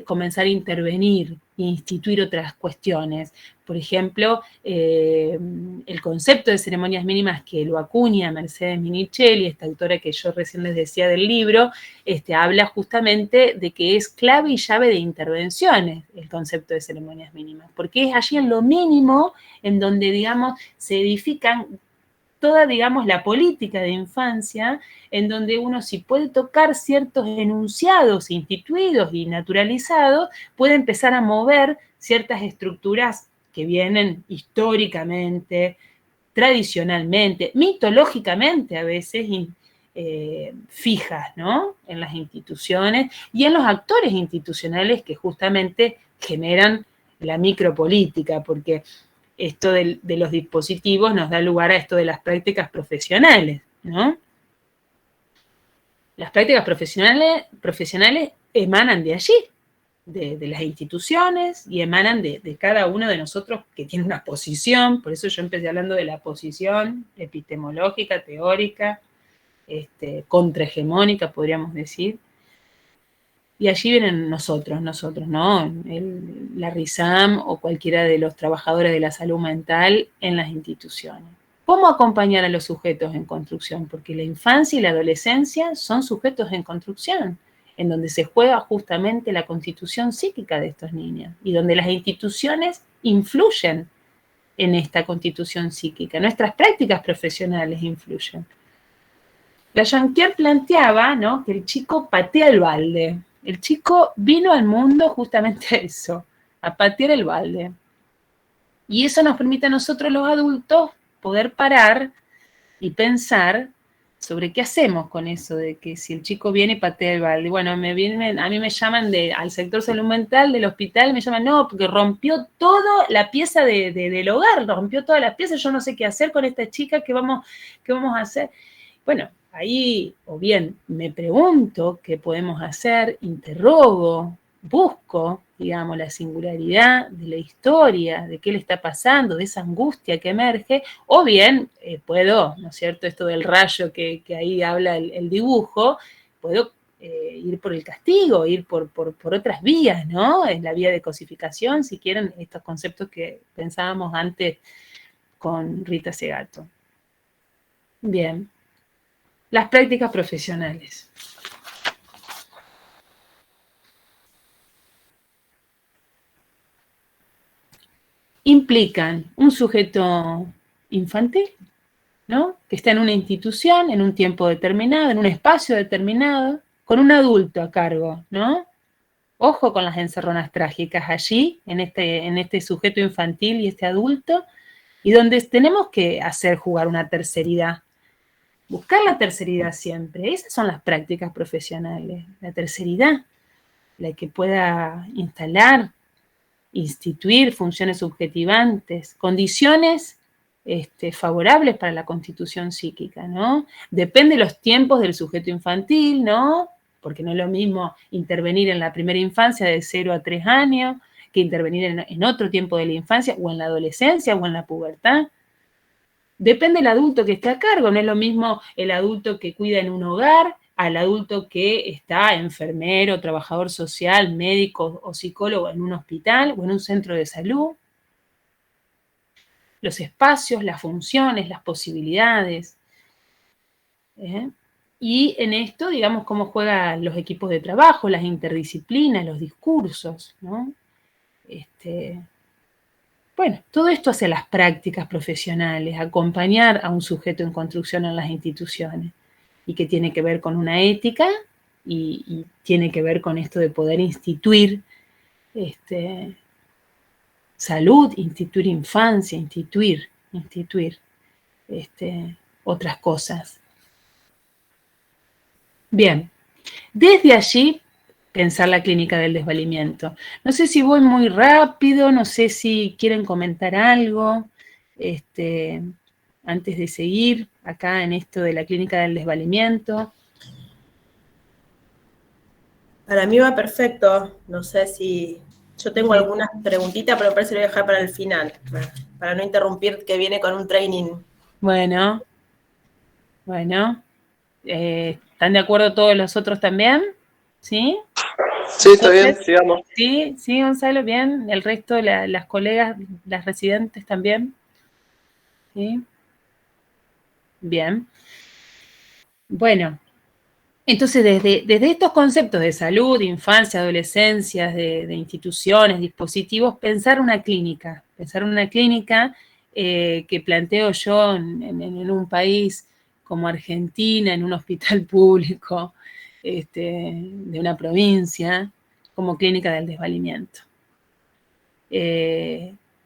comenzar a intervenir e instituir otras cuestiones. Por ejemplo, el concepto de ceremonias mínimas que lo acuña Mercedes Minichelli, esta autora que yo recién les decía del libro, habla justamente de que es clave y llave de intervenciones el concepto de ceremonias mínimas, porque es allí en lo mínimo en donde, digamos, se edifican toda, digamos, la política de infancia, en donde uno, si puede tocar ciertos enunciados instituidos y naturalizados, puede empezar a mover ciertas estructuras que vienen históricamente, tradicionalmente, mitológicamente a veces fijas, ¿no?, en las instituciones y en los actores institucionales que justamente generan la micropolítica, porque esto de los dispositivos nos da lugar a esto de las prácticas profesionales, ¿no? Las prácticas profesionales emanan de allí, de las instituciones, y emanan de cada uno de nosotros que tiene una posición. Por eso yo empecé hablando de la posición epistemológica, teórica, contrahegemónica, podríamos decir. Y allí vienen nosotros, ¿no? La RISAM o cualquiera de los trabajadores de la salud mental en las instituciones. ¿Cómo acompañar a los sujetos en construcción? Porque la infancia y la adolescencia son sujetos en construcción, en donde se juega justamente la constitución psíquica de estos niños y donde las instituciones influyen en esta constitución psíquica. Nuestras prácticas profesionales influyen. La Jean-Pierre planteaba, ¿no?, que el chico patea el balde. El chico vino al mundo justamente a eso, a patear el balde. Y eso nos permite a nosotros los adultos poder parar y pensar sobre qué hacemos con eso de que si el chico viene y patea el balde. Bueno, a mí me llaman al sector salud mental del hospital, me llaman, no, porque rompió toda la pieza del hogar, rompió todas las piezas, yo no sé qué hacer con esta chica, qué vamos a hacer. Bueno, ahí o bien me pregunto qué podemos hacer, interrogo, busco, digamos, la singularidad de la historia, de qué le está pasando, de esa angustia que emerge, o bien puedo, ¿no es cierto?, esto del rayo que ahí habla el dibujo, puedo ir por el castigo, ir por otras vías, ¿no? En la vía de cosificación, si quieren, estos conceptos que pensábamos antes con Rita Segato. Bien. Las prácticas profesionales. Implican un sujeto infantil, ¿no?, que está en una institución, en un tiempo determinado, en un espacio determinado, con un adulto a cargo, ¿no? Ojo con las encerronas trágicas allí, en este sujeto infantil y este adulto, y donde tenemos que hacer jugar una terceridad. Buscar la terceridad siempre. Esas son las prácticas profesionales. La terceridad, la que pueda instalar, instituir funciones subjetivantes, condiciones favorables para la constitución psíquica, ¿no? Depende de los tiempos del sujeto infantil, ¿no? Porque no es lo mismo intervenir en la primera infancia de 0 a 3 años que intervenir en otro tiempo de la infancia o en la adolescencia o en la pubertad. Depende del adulto que esté a cargo, no es lo mismo el adulto que cuida en un hogar al adulto que está enfermero, trabajador social, médico o psicólogo en un hospital o en un centro de salud. Los espacios, las funciones, las posibilidades. Y en esto, digamos, cómo juegan los equipos de trabajo, las interdisciplinas, los discursos, ¿no? Bueno, todo esto hace las prácticas profesionales, acompañar a un sujeto en construcción en las instituciones, y que tiene que ver con una ética y tiene que ver con esto de poder instituir salud, instituir infancia, instituir otras cosas. Bien, desde allí pensar la clínica del desvalimiento. No sé si voy muy rápido, no sé si quieren comentar algo, antes de seguir acá en esto de la clínica del desvalimiento. Para mí va perfecto, no sé si... Yo tengo algunas preguntitas, pero me parece que lo voy a dejar para el final, para no interrumpir que viene con un training. Bueno. ¿Están de acuerdo todos los otros también? ¿Sí? Sí, está bien, sigamos. Sí, Gonzalo, bien. El resto, las colegas, las residentes también. ¿Sí? Bien. Bueno, entonces desde estos conceptos de salud, de infancia, adolescencia, de instituciones, dispositivos, pensar una clínica que planteo yo en un país como Argentina, en un hospital público de una provincia, como clínica del desvalimiento.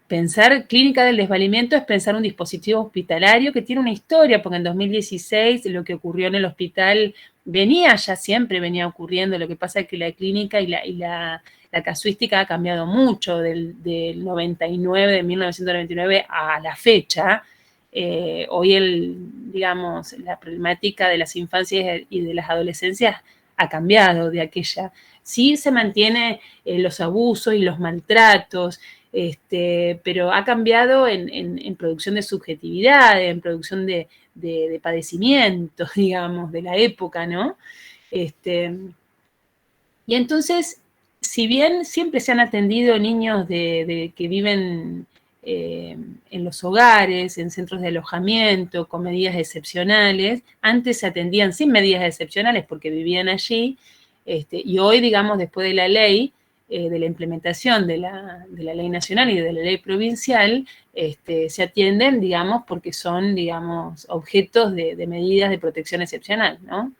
Pensar clínica del desvalimiento es pensar un dispositivo hospitalario que tiene una historia, porque en 2016 lo que ocurrió en el hospital siempre venía ocurriendo, lo que pasa es que la clínica y la casuística ha cambiado mucho del 99, de 1999 a la fecha. Hoy la problemática de las infancias y de las adolescencias ha cambiado de aquella. Sí se mantiene los abusos y los maltratos, pero ha cambiado en producción de subjetividad, en producción de padecimientos, digamos, de la época, ¿no? Y entonces, si bien siempre se han atendido niños que viven en los hogares, en centros de alojamiento, con medidas excepcionales. Antes se atendían sin medidas excepcionales porque vivían allí, y hoy, digamos, después de la ley, de la implementación de la ley nacional y de la ley provincial, se atienden, digamos, porque son, digamos, objetos de medidas de protección excepcional, ¿no?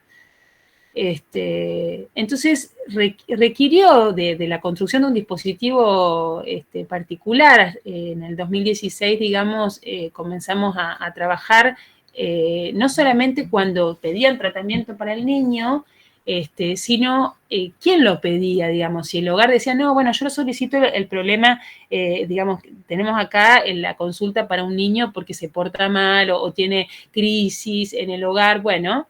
Entonces requirió de la construcción de un dispositivo particular. En el 2016, digamos, comenzamos a trabajar no solamente cuando pedían tratamiento para el niño, sino quién lo pedía, digamos. Si el hogar decía, no, bueno, yo lo solicito, el problema, digamos, tenemos acá en la consulta para un niño porque se porta mal o tiene crisis en el hogar, bueno,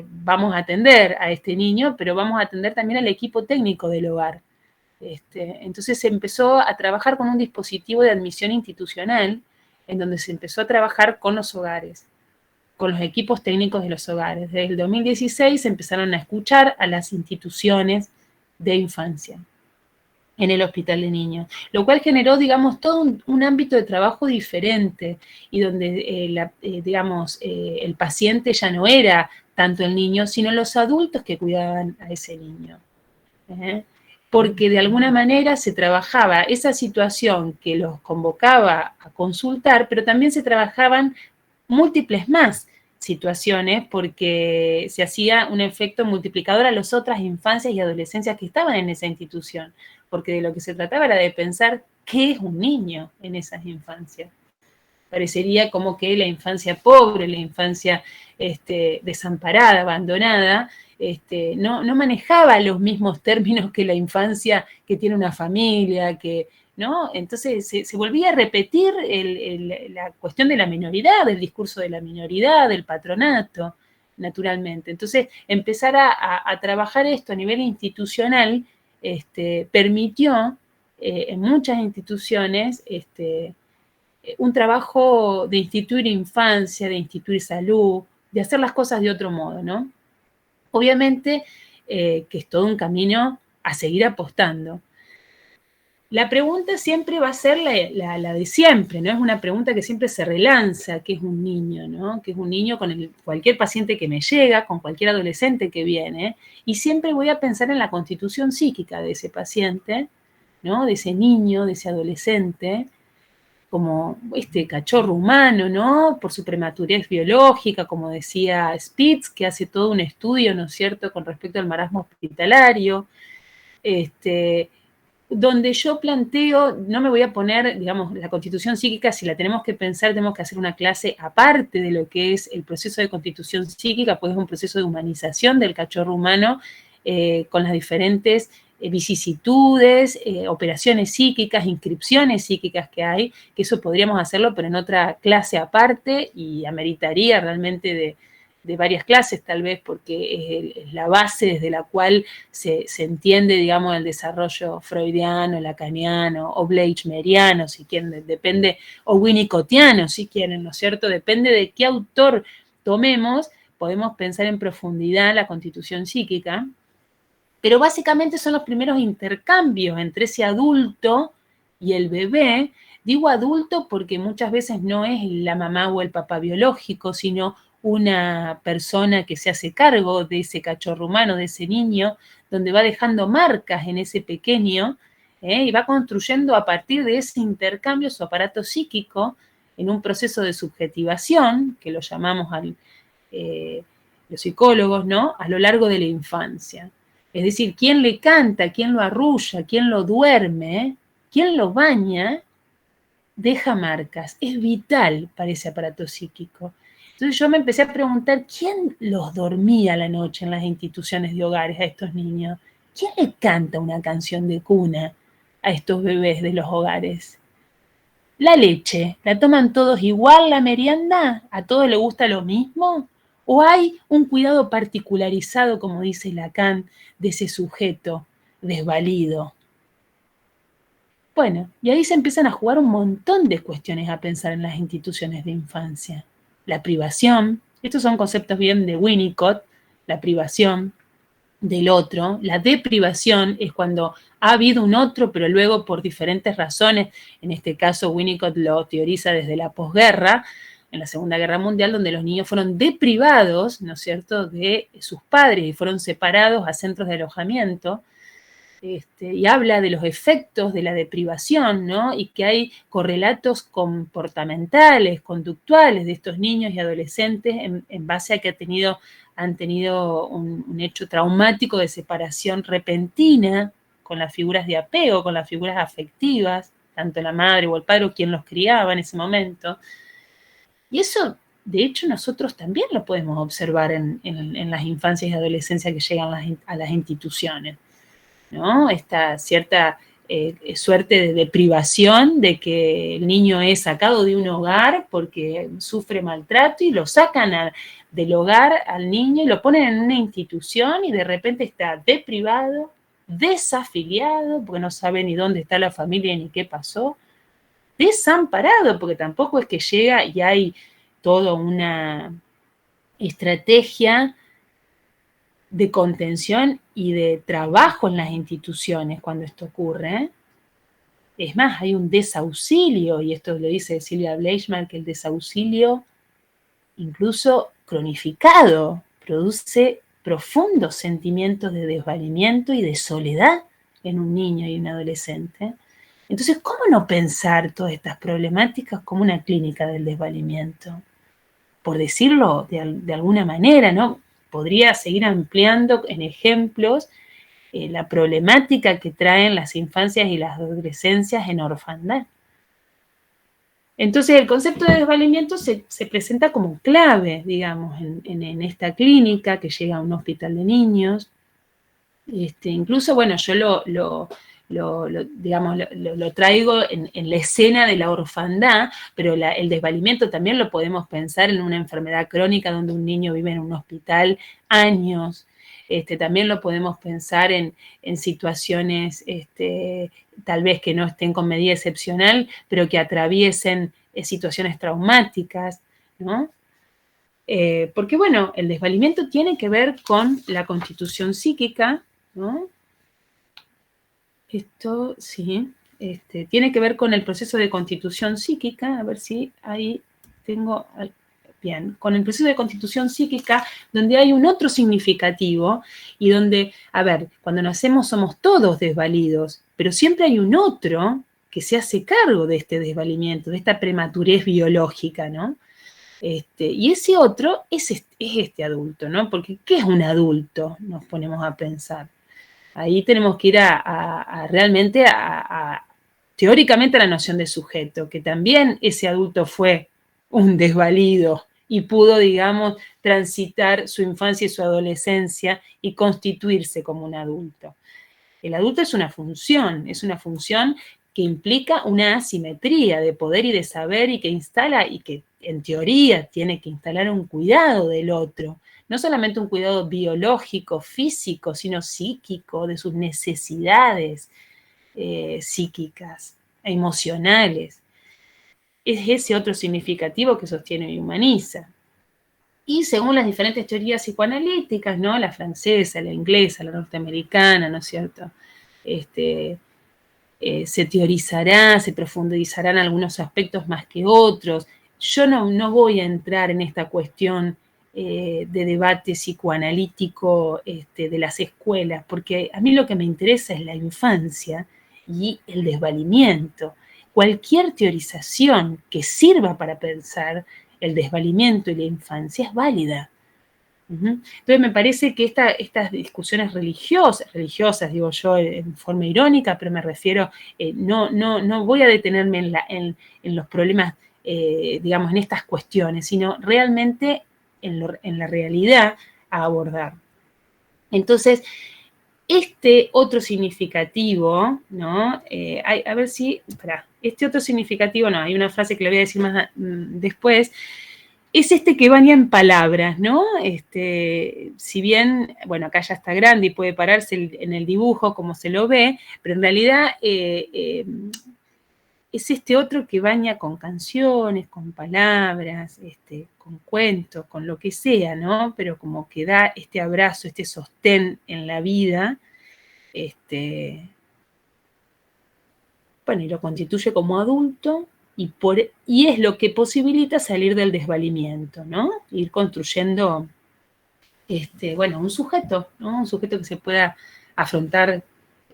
vamos a atender a este niño, pero vamos a atender también al equipo técnico del hogar. Entonces se empezó a trabajar con un dispositivo de admisión institucional, en donde se empezó a trabajar con los hogares, con los equipos técnicos de los hogares. Desde el 2016 se empezaron a escuchar a las instituciones de infancia en el hospital de niños, lo cual generó, digamos, todo un ámbito de trabajo diferente y donde, digamos, el paciente ya no era tanto el niño, sino los adultos que cuidaban a ese niño. Porque de alguna manera se trabajaba esa situación que los convocaba a consultar, pero también se trabajaban múltiples más situaciones porque se hacía un efecto multiplicador a las otras infancias y adolescencias que estaban en esa institución, porque de lo que se trataba era de pensar qué es un niño en esas infancias. Parecería como que la infancia pobre, la infancia desamparada, abandonada, no manejaba los mismos términos que la infancia que tiene una familia, ¿no? Entonces se volvía a repetir la cuestión de la minoridad, del discurso de la minoridad, del patronato, naturalmente. Entonces, empezar a trabajar esto a nivel institucional permitió en muchas instituciones un trabajo de instituir infancia, de instituir salud, de hacer las cosas de otro modo, ¿no? Obviamente que es todo un camino a seguir apostando. La pregunta siempre va a ser la de siempre, ¿no? Es una pregunta que siempre se relanza, ¿qué es un niño, no? ¿Qué es un niño con cualquier paciente que me llega, con cualquier adolescente que viene? Y siempre voy a pensar en la constitución psíquica de ese paciente, ¿no? De ese niño, de ese adolescente, como este cachorro humano, ¿no? Por su prematurez biológica, como decía Spitz, que hace todo un estudio, ¿no es cierto?, con respecto al marasmo hospitalario, donde yo planteo, no me voy a poner, digamos, la constitución psíquica, si la tenemos que pensar, tenemos que hacer una clase aparte de lo que es el proceso de constitución psíquica, pues es un proceso de humanización del cachorro humano, con las diferentes vicisitudes, operaciones psíquicas, inscripciones psíquicas que hay, que eso podríamos hacerlo, pero en otra clase aparte, y ameritaría realmente de varias clases tal vez, porque es la base desde la cual se entiende, digamos, el desarrollo freudiano, lacaniano, o bleichmeriano, si quieren, depende, o winnicottiano, si quieren, ¿no es cierto? Depende de qué autor tomemos, podemos pensar en profundidad la constitución psíquica, pero básicamente son los primeros intercambios entre ese adulto y el bebé. Digo adulto porque muchas veces no es la mamá o el papá biológico, sino una persona que se hace cargo de ese cachorro humano, de ese niño, donde va dejando marcas en ese pequeño, y va construyendo a partir de ese intercambio su aparato psíquico en un proceso de subjetivación, que lo llamamos los psicólogos, ¿no?, a lo largo de la infancia. Es decir, quién le canta, quién lo arrulla, quién lo duerme, quién lo baña, deja marcas. Es vital para ese aparato psíquico. Entonces yo me empecé a preguntar, ¿quién los dormía a la noche en las instituciones de hogares a estos niños? ¿Quién le canta una canción de cuna a estos bebés de los hogares? La leche, ¿la toman todos igual la merienda? ¿A todos les gusta lo mismo? ¿O hay un cuidado particularizado, como dice Lacan, de ese sujeto desvalido? Bueno, y ahí se empiezan a jugar un montón de cuestiones a pensar en las instituciones de infancia. La privación, estos son conceptos bien de Winnicott, la privación, del otro. La deprivación es cuando ha habido un otro, pero luego por diferentes razones, en este caso Winnicott lo teoriza desde la posguerra, en la Segunda Guerra Mundial, donde los niños fueron deprivados, ¿no es cierto?, de sus padres y fueron separados a centros de alojamiento. Y habla de los efectos de la deprivación, ¿no? Y que hay correlatos comportamentales, conductuales de estos niños y adolescentes en base a que han tenido un hecho traumático de separación repentina con las figuras de apego, con las figuras afectivas, tanto la madre o el padre o quien los criaba en ese momento. Y eso, de hecho, nosotros también lo podemos observar en las infancias y adolescencias que llegan a las instituciones, ¿no? Esta cierta suerte de deprivación de que el niño es sacado de un hogar porque sufre maltrato y lo sacan del hogar al niño y lo ponen en una institución y de repente está deprivado, desafiliado, porque no sabe ni dónde está la familia ni qué pasó, desamparado, porque tampoco es que llega y hay toda una estrategia de contención y de trabajo en las instituciones cuando esto ocurre. Es más, hay un desauxilio, y esto lo dice Silvia Bleichmann, que el desauxilio, incluso cronificado, produce profundos sentimientos de desvalimiento y de soledad en un niño y un adolescente. Entonces, ¿cómo no pensar todas estas problemáticas como una clínica del desvalimiento? Por decirlo de alguna manera, ¿no? Podría seguir ampliando en ejemplos la problemática que traen las infancias y las adolescencias en orfandad. Entonces, el concepto de desvalimiento se presenta como clave, digamos, en esta clínica que llega a un hospital de niños. Incluso, bueno, yo lo traigo en la escena de la orfandad, pero el desvalimiento también lo podemos pensar en una enfermedad crónica donde un niño vive en un hospital años. También lo podemos pensar en situaciones tal vez que no estén con medida excepcional, pero que atraviesen situaciones traumáticas, ¿no? Porque, bueno, el desvalimiento tiene que ver con la constitución psíquica, ¿no? Esto, sí, tiene que ver con el proceso de constitución psíquica, a ver si ahí tengo, bien, con el proceso de constitución psíquica, donde hay un otro significativo y donde, a ver, cuando nacemos somos todos desvalidos, pero siempre hay un otro que se hace cargo de este desvalimiento, de esta prematurez biológica, ¿no? Y ese otro es este adulto, ¿no? Porque ¿qué es un adulto? Nos ponemos a pensar. Ahí tenemos que ir realmente teóricamente a la noción de sujeto, que también ese adulto fue un desvalido y pudo, digamos, transitar su infancia y su adolescencia y constituirse como un adulto. El adulto es una función que implica una asimetría de poder y de saber y que instala y que en teoría tiene que instalar un cuidado del otro. No solamente un cuidado biológico, físico, sino psíquico, de sus necesidades psíquicas, emocionales. Es ese otro significativo que sostiene y humaniza. Y según las diferentes teorías psicoanalíticas, ¿no? La francesa, la inglesa, la norteamericana, ¿no es cierto? Se teorizará, se profundizarán algunos aspectos más que otros. Yo no voy a entrar en esta cuestión de debate psicoanalítico de las escuelas, porque a mí lo que me interesa es la infancia y el desvalimiento. Cualquier teorización que sirva para pensar el desvalimiento y la infancia es válida. Entonces me parece que estas discusiones religiosas, digo yo en forma irónica, pero me refiero, no voy a detenerme en los problemas, digamos, en estas cuestiones, sino realmente en la realidad a abordar. Entonces, este otro significativo, ¿no? A ver si, este otro significativo, no, hay una frase que le voy a decir más después, es que venía en palabras, ¿no? Si bien, bueno, acá ya está grande y puede pararse en el dibujo como se lo ve, pero en realidad es este otro que baña con canciones, con palabras, con cuentos, con lo que sea, ¿no? Pero como que da este abrazo, este sostén en la vida, bueno, y lo constituye como adulto, y es lo que posibilita salir del desvalimiento, ¿no? Ir construyendo, bueno, un sujeto, ¿no? Un sujeto que se pueda afrontar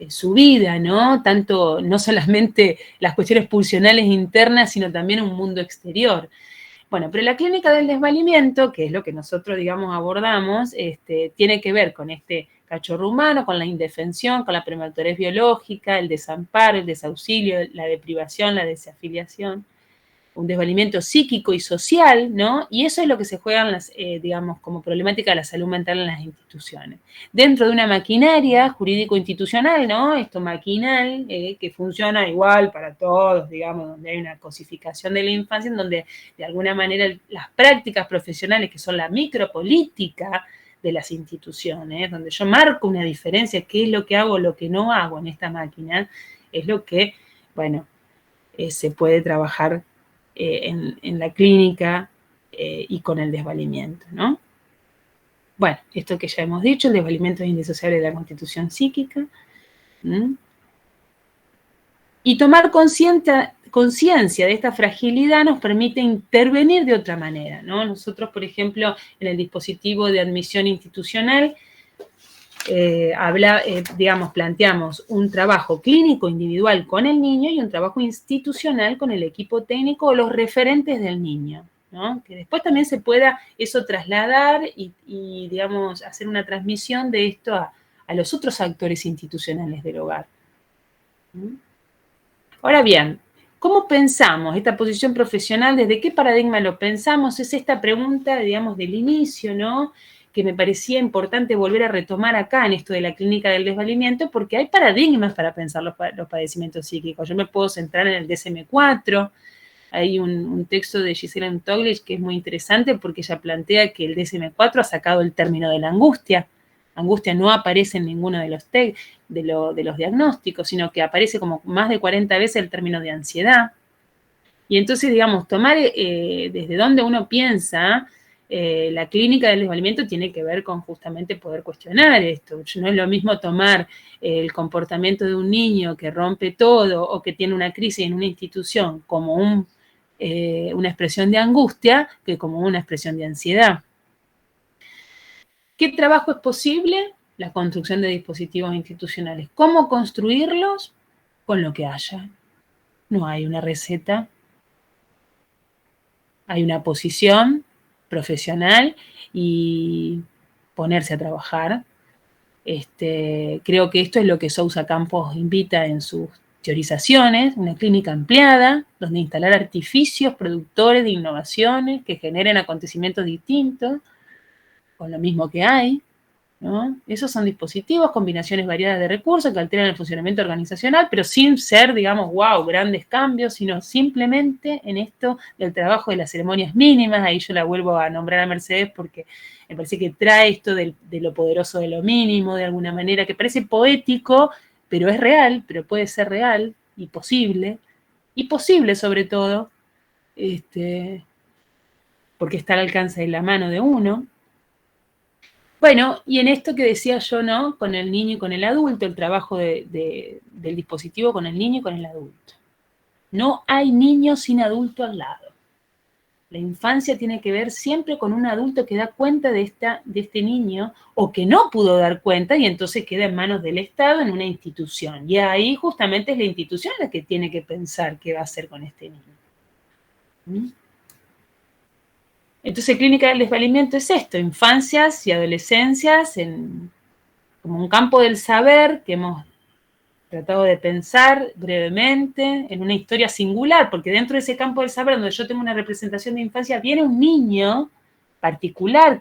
su vida, ¿no? Tanto, no solamente las cuestiones pulsionales internas, sino también un mundo exterior. Bueno, pero la clínica del desvalimiento, que es lo que nosotros, digamos, abordamos, tiene que ver con este cachorro humano, con la indefensión, con la prematurez biológica, el desamparo, el desauxilio, la deprivación, la desafiliación, un desvalimiento psíquico y social, ¿no? Y eso es lo que se juega en las, digamos, como problemática de la salud mental en las instituciones. Dentro de una maquinaria jurídico-institucional, ¿no? Esto maquinal, que funciona igual para todos, digamos, donde hay una cosificación de la infancia, en donde de alguna manera las prácticas profesionales, que son la micropolítica de las instituciones, donde yo marco una diferencia, qué es lo que hago, lo que no hago en esta máquina, es lo que, bueno, se puede trabajar en la clínica y con el desvalimiento, ¿no? Bueno, esto que ya hemos dicho, el desvalimiento es indisociable de la constitución psíquica. Y tomar conciencia de esta fragilidad nos permite intervenir de otra manera, ¿no? Nosotros, por ejemplo, en el dispositivo de admisión institucional, digamos, planteamos un trabajo clínico individual con el niño y un trabajo institucional con el equipo técnico o los referentes del niño, ¿no? Que después también se pueda eso trasladar y digamos, hacer una transmisión de esto a los otros actores institucionales del hogar. Ahora bien, ¿cómo pensamos esta posición profesional? ¿Desde qué paradigma lo pensamos? Es esta pregunta, digamos, del inicio, ¿no? Que me parecía importante volver a retomar acá en esto de la clínica del desvalimiento, porque hay paradigmas para pensar los padecimientos psíquicos. Yo me puedo centrar en el DSM-4, hay un texto de Gisela Untoglich que es muy interesante porque ella plantea que el DSM-4 ha sacado el término de la angustia. Angustia no aparece en ninguno de los diagnósticos, sino que aparece como más de 40 veces el término de ansiedad. Y entonces, digamos, tomar desde donde uno piensa, la clínica del desvalimiento tiene que ver con justamente poder cuestionar esto. No es lo mismo tomar el comportamiento de un niño que rompe todo o que tiene una crisis en una institución como una expresión de angustia que como una expresión de ansiedad. ¿Qué trabajo es posible? La construcción de dispositivos institucionales. ¿Cómo construirlos? Con lo que haya. No hay una receta. Hay una posición profesional y ponerse a trabajar. Creo que esto es lo que Sousa Campos invita en sus teorizaciones, una clínica ampliada, donde instalar artificios productores de innovaciones que generen acontecimientos distintos, con lo mismo que hay, ¿no? Esos son dispositivos, combinaciones variadas de recursos que alteran el funcionamiento organizacional, pero sin ser, digamos, wow, grandes cambios, sino simplemente en esto del trabajo de las ceremonias mínimas. Ahí yo la vuelvo a nombrar a Mercedes porque me parece que trae esto de lo poderoso de lo mínimo, de alguna manera, que parece poético, pero es real, pero puede ser real y posible sobre todo, porque está al alcance de la mano de uno. Bueno, y en esto que decía yo, ¿no? Con el niño y con el adulto, el trabajo del dispositivo con el niño y con el adulto. No hay niño sin adulto al lado. La infancia tiene que ver siempre con un adulto que da cuenta de este niño o que no pudo dar cuenta y entonces queda en manos del Estado en una institución. Y ahí justamente es la institución la que tiene que pensar qué va a hacer con este niño. Entonces, clínica del desvalimiento es esto, infancias y adolescencias como un campo del saber que hemos tratado de pensar brevemente en una historia singular, porque dentro de ese campo del saber, donde yo tengo una representación de infancia, viene un niño particular,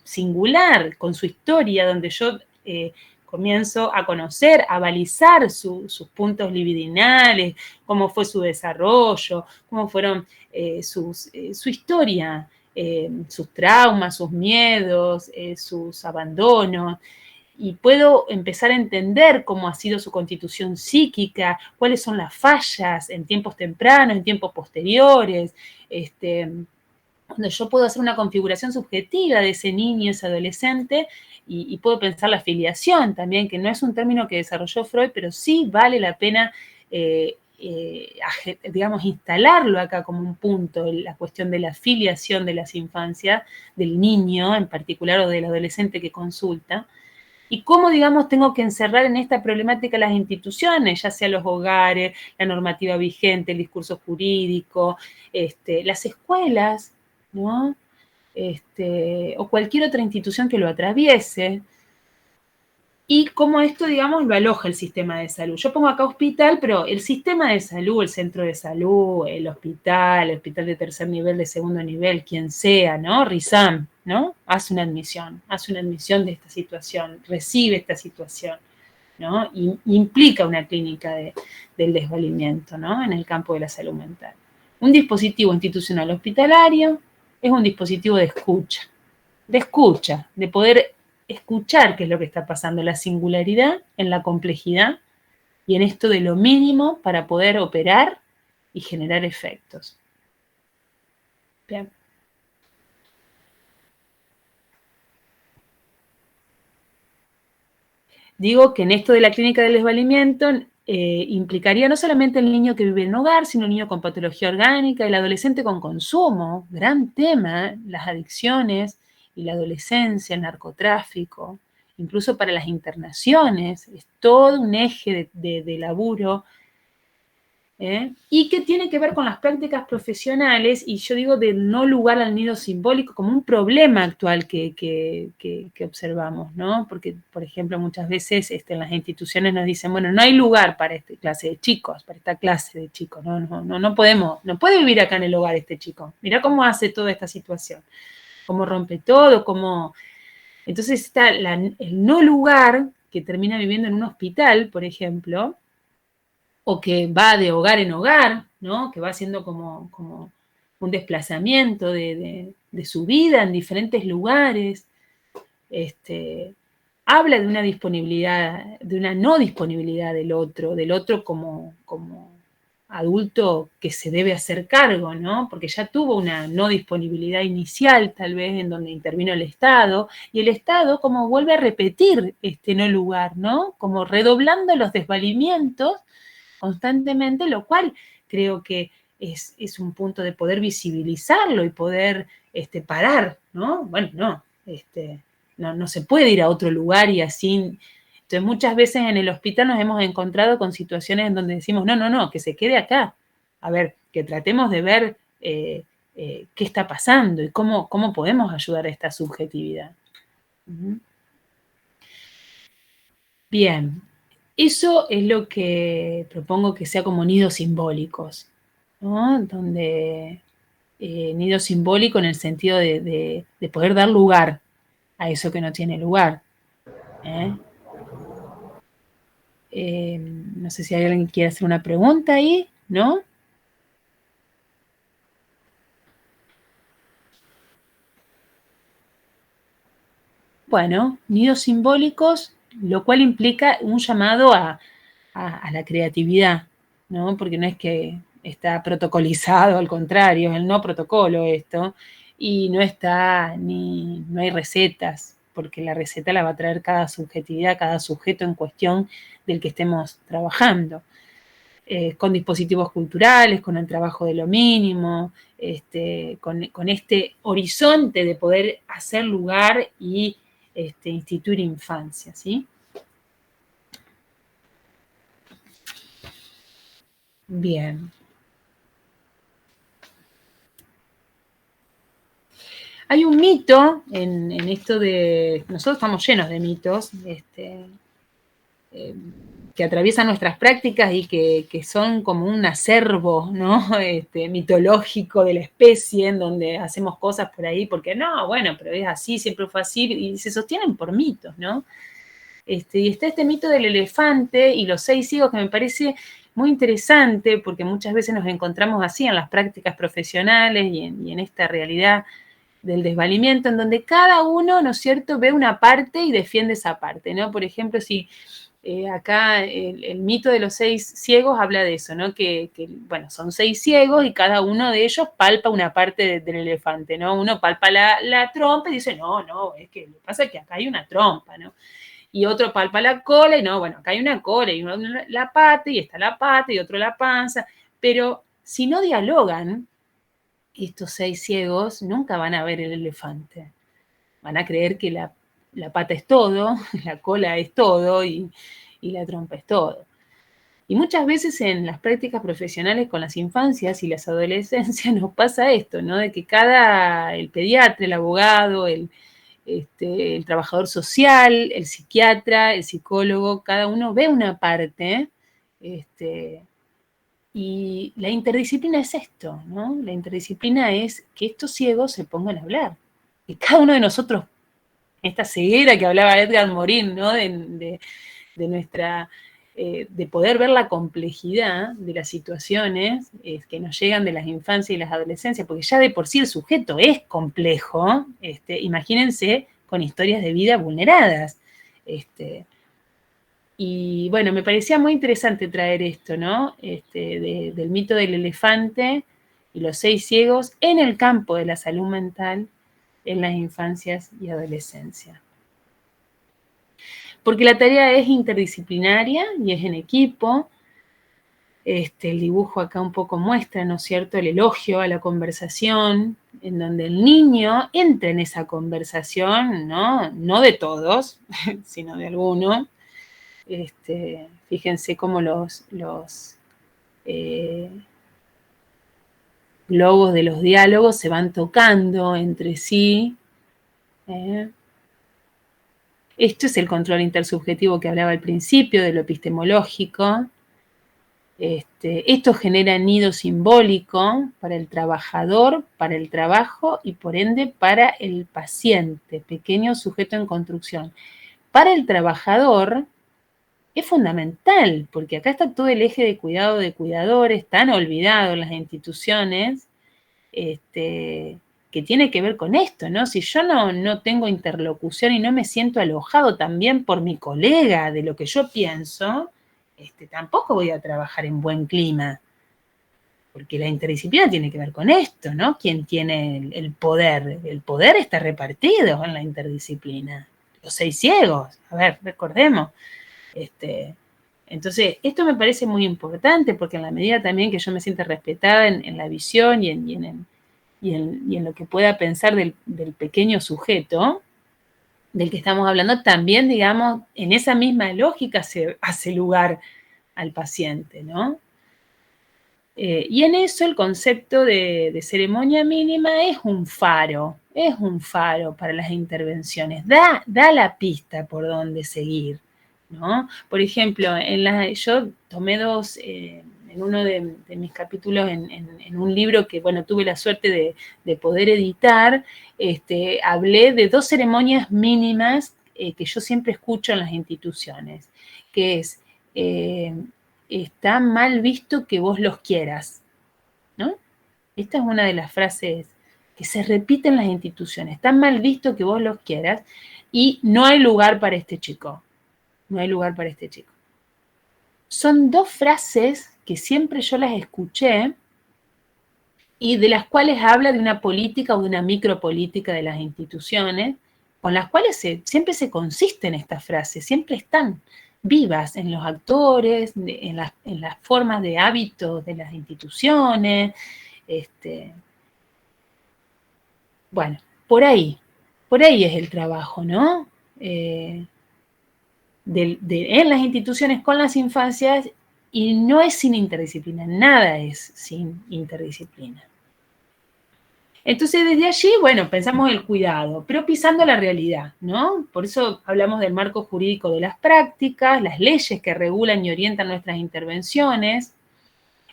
singular, con su historia, donde yo comienzo a conocer, a balizar sus puntos libidinales, cómo fue su desarrollo, cómo fueron su historia, sus traumas, sus miedos, sus abandonos. y puedo empezar a entender cómo ha sido su constitución psíquica, cuáles son las fallas en tiempos tempranos, en tiempos posteriores, donde yo puedo hacer una configuración subjetiva de ese niño, ese adolescente, y puedo pensar la filiación también, que no es un término que desarrolló Freud, pero sí vale la pena, digamos, instalarlo acá como un punto, la cuestión de la filiación de las infancias, del niño en particular o del adolescente que consulta, y cómo, digamos, tengo que encerrar en esta problemática las instituciones, ya sea los hogares, la normativa vigente, el discurso jurídico, las escuelas, ¿no? O cualquier otra institución que lo atraviese, y cómo esto, digamos, lo aloja el sistema de salud. Yo pongo acá hospital, pero el sistema de salud, el centro de salud, el hospital de tercer nivel, de segundo nivel, quien sea, ¿no? RISAM, ¿no? Hace una admisión de esta situación, recibe esta situación, ¿no? Y implica una clínica del desvalimiento, ¿no? En el campo de la salud mental. Un dispositivo institucional hospitalario es un dispositivo de escucha, de poder escuchar qué es lo que está pasando, la singularidad en la complejidad y en esto de lo mínimo para poder operar y generar efectos. Bien. Digo que en esto de la clínica del desvalimiento implicaría no solamente el niño que vive en hogar, sino el niño con patología orgánica, el adolescente con consumo, gran tema, las adicciones y la adolescencia, el narcotráfico, incluso para las internaciones, es todo un eje de laburo, y que tiene que ver con las prácticas profesionales, y yo digo del no lugar al nido simbólico como un problema actual que observamos, ¿no? Porque, por ejemplo, muchas veces en las instituciones nos dicen, bueno, no hay lugar para esta clase de chicos, no puede vivir acá en el hogar este chico, mirá cómo hace toda esta situación, cómo rompe todo, cómo... Entonces está el no lugar que termina viviendo en un hospital, por ejemplo, o que va de hogar en hogar, ¿no? Que va haciendo como un desplazamiento de su vida en diferentes lugares, habla de una disponibilidad, de una no disponibilidad del otro como adulto que se debe hacer cargo, ¿no? Porque ya tuvo una no disponibilidad inicial, tal vez, en donde intervino el Estado, y el Estado como vuelve a repetir este no lugar, ¿no? Como redoblando los desvalimientos constantemente, lo cual creo que es un punto de poder visibilizarlo y poder parar, ¿no? Bueno, no se puede ir a otro lugar y así. Entonces, muchas veces en el hospital nos hemos encontrado con situaciones en donde decimos, no, que se quede acá. A ver, que tratemos de ver qué está pasando y cómo podemos ayudar a esta subjetividad. Bien. Eso es lo que propongo que sea como nidos simbólicos, ¿no? Donde nido simbólico en el sentido de poder dar lugar a eso que no tiene lugar. No sé si hay alguien que quiere hacer una pregunta ahí, ¿no? Bueno, nidos simbólicos, lo cual implica un llamado a la creatividad, ¿no? Porque no es que está protocolizado, al contrario, es el no protocolo esto, y no hay recetas, porque la receta la va a traer cada subjetividad, cada sujeto en cuestión del que estemos trabajando. Con dispositivos culturales, con el trabajo de lo mínimo, con este horizonte de poder hacer lugar y instituir infancia, ¿sí? Bien. Hay un mito en esto de... Nosotros estamos llenos de mitos que atraviesan nuestras prácticas y que son como un acervo, ¿no? Mitológico de la especie, en donde hacemos cosas por ahí, porque no, bueno, pero es así, siempre fue así, y se sostienen por mitos, ¿no? Y está este mito del elefante y los 6 higos que me parece muy interesante, porque muchas veces nos encontramos así en las prácticas profesionales y en esta realidad del desvalimiento, en donde cada uno, ¿no es cierto?, ve una parte y defiende esa parte, ¿no? Por ejemplo, si acá el mito de los 6 ciegos habla de eso, ¿no? Que, bueno, son 6 ciegos y cada uno de ellos palpa una parte del elefante, ¿no? Uno palpa la trompa y dice, no, es que lo que pasa es que acá hay una trompa, ¿no? Y otro palpa la cola y no, bueno, acá hay una cola y uno la pata y está la pata y otro la panza, pero si no dialogan, estos 6 ciegos nunca van a ver el elefante. Van a creer que la pata es todo, la cola es todo y la trompa es todo. Y muchas veces en las prácticas profesionales con las infancias y las adolescencias nos pasa esto, ¿no? De que el pediatra, el abogado, el trabajador social, el psiquiatra, el psicólogo, cada uno ve una parte, y la interdisciplina es esto, ¿no? La interdisciplina es que estos ciegos se pongan a hablar, que cada uno de nosotros, esta ceguera que hablaba Edgar Morin, ¿no? De nuestra, de poder ver la complejidad de las situaciones que nos llegan de las infancias y las adolescencias, porque ya de por sí el sujeto es complejo, imagínense con historias de vida vulneradas. Y bueno, me parecía muy interesante traer esto, ¿no? Del mito del elefante y los 6 ciegos en el campo de la salud mental en las infancias y adolescencia. Porque la tarea es interdisciplinaria y es en equipo. El dibujo acá un poco muestra, ¿no es cierto?, el elogio a la conversación, en donde el niño entra en esa conversación, no de todos, sino de algunos. Fíjense cómo los globos de los diálogos se van tocando entre sí. Esto es el control intersubjetivo que hablaba al principio, de lo epistemológico. Esto genera nido simbólico para el trabajador, para el trabajo y por ende para el paciente, pequeño sujeto en construcción. Para el trabajador es fundamental, porque acá está todo el eje de cuidado de cuidadores, tan olvidado en las instituciones, que tiene que ver con esto, ¿no? Si yo no tengo interlocución y no me siento alojado también por mi colega de lo que yo pienso, tampoco voy a trabajar en buen clima, porque la interdisciplina tiene que ver con esto, ¿no? ¿Quién tiene el poder? El poder está repartido en la interdisciplina. Los 6 ciegos, a ver, recordemos. Entonces, esto me parece muy importante, porque en la medida también que yo me sienta respetada en la visión y en lo que pueda pensar del pequeño sujeto, del que estamos hablando, también, digamos, en esa misma lógica se hace lugar al paciente, ¿no? Y en eso el concepto de ceremonia mínima es un faro para las intervenciones, da la pista por dónde seguir, ¿no? Por ejemplo, yo tomé en uno de mis capítulos, en un libro que, bueno, tuve la suerte de poder editar, hablé de 2 ceremonias mínimas que yo siempre escucho en las instituciones, que es, está mal visto que vos los quieras, ¿no? Esta es una de las frases que se repite en las instituciones, está mal visto que vos los quieras y no hay lugar para este chico. No hay lugar para este chico. Son 2 frases que siempre yo las escuché y de las cuales habla de una política o de una micropolítica de las instituciones, con las cuales siempre se consisten estas frases, siempre están vivas en los actores, en las formas de hábitos de las instituciones. Bueno, por ahí es el trabajo, ¿no? En las instituciones con las infancias, y no es sin interdisciplina, nada es sin interdisciplina. Entonces, desde allí, bueno, pensamos el cuidado, pero pisando la realidad, ¿no? Por eso hablamos del marco jurídico de las prácticas, las leyes que regulan y orientan nuestras intervenciones.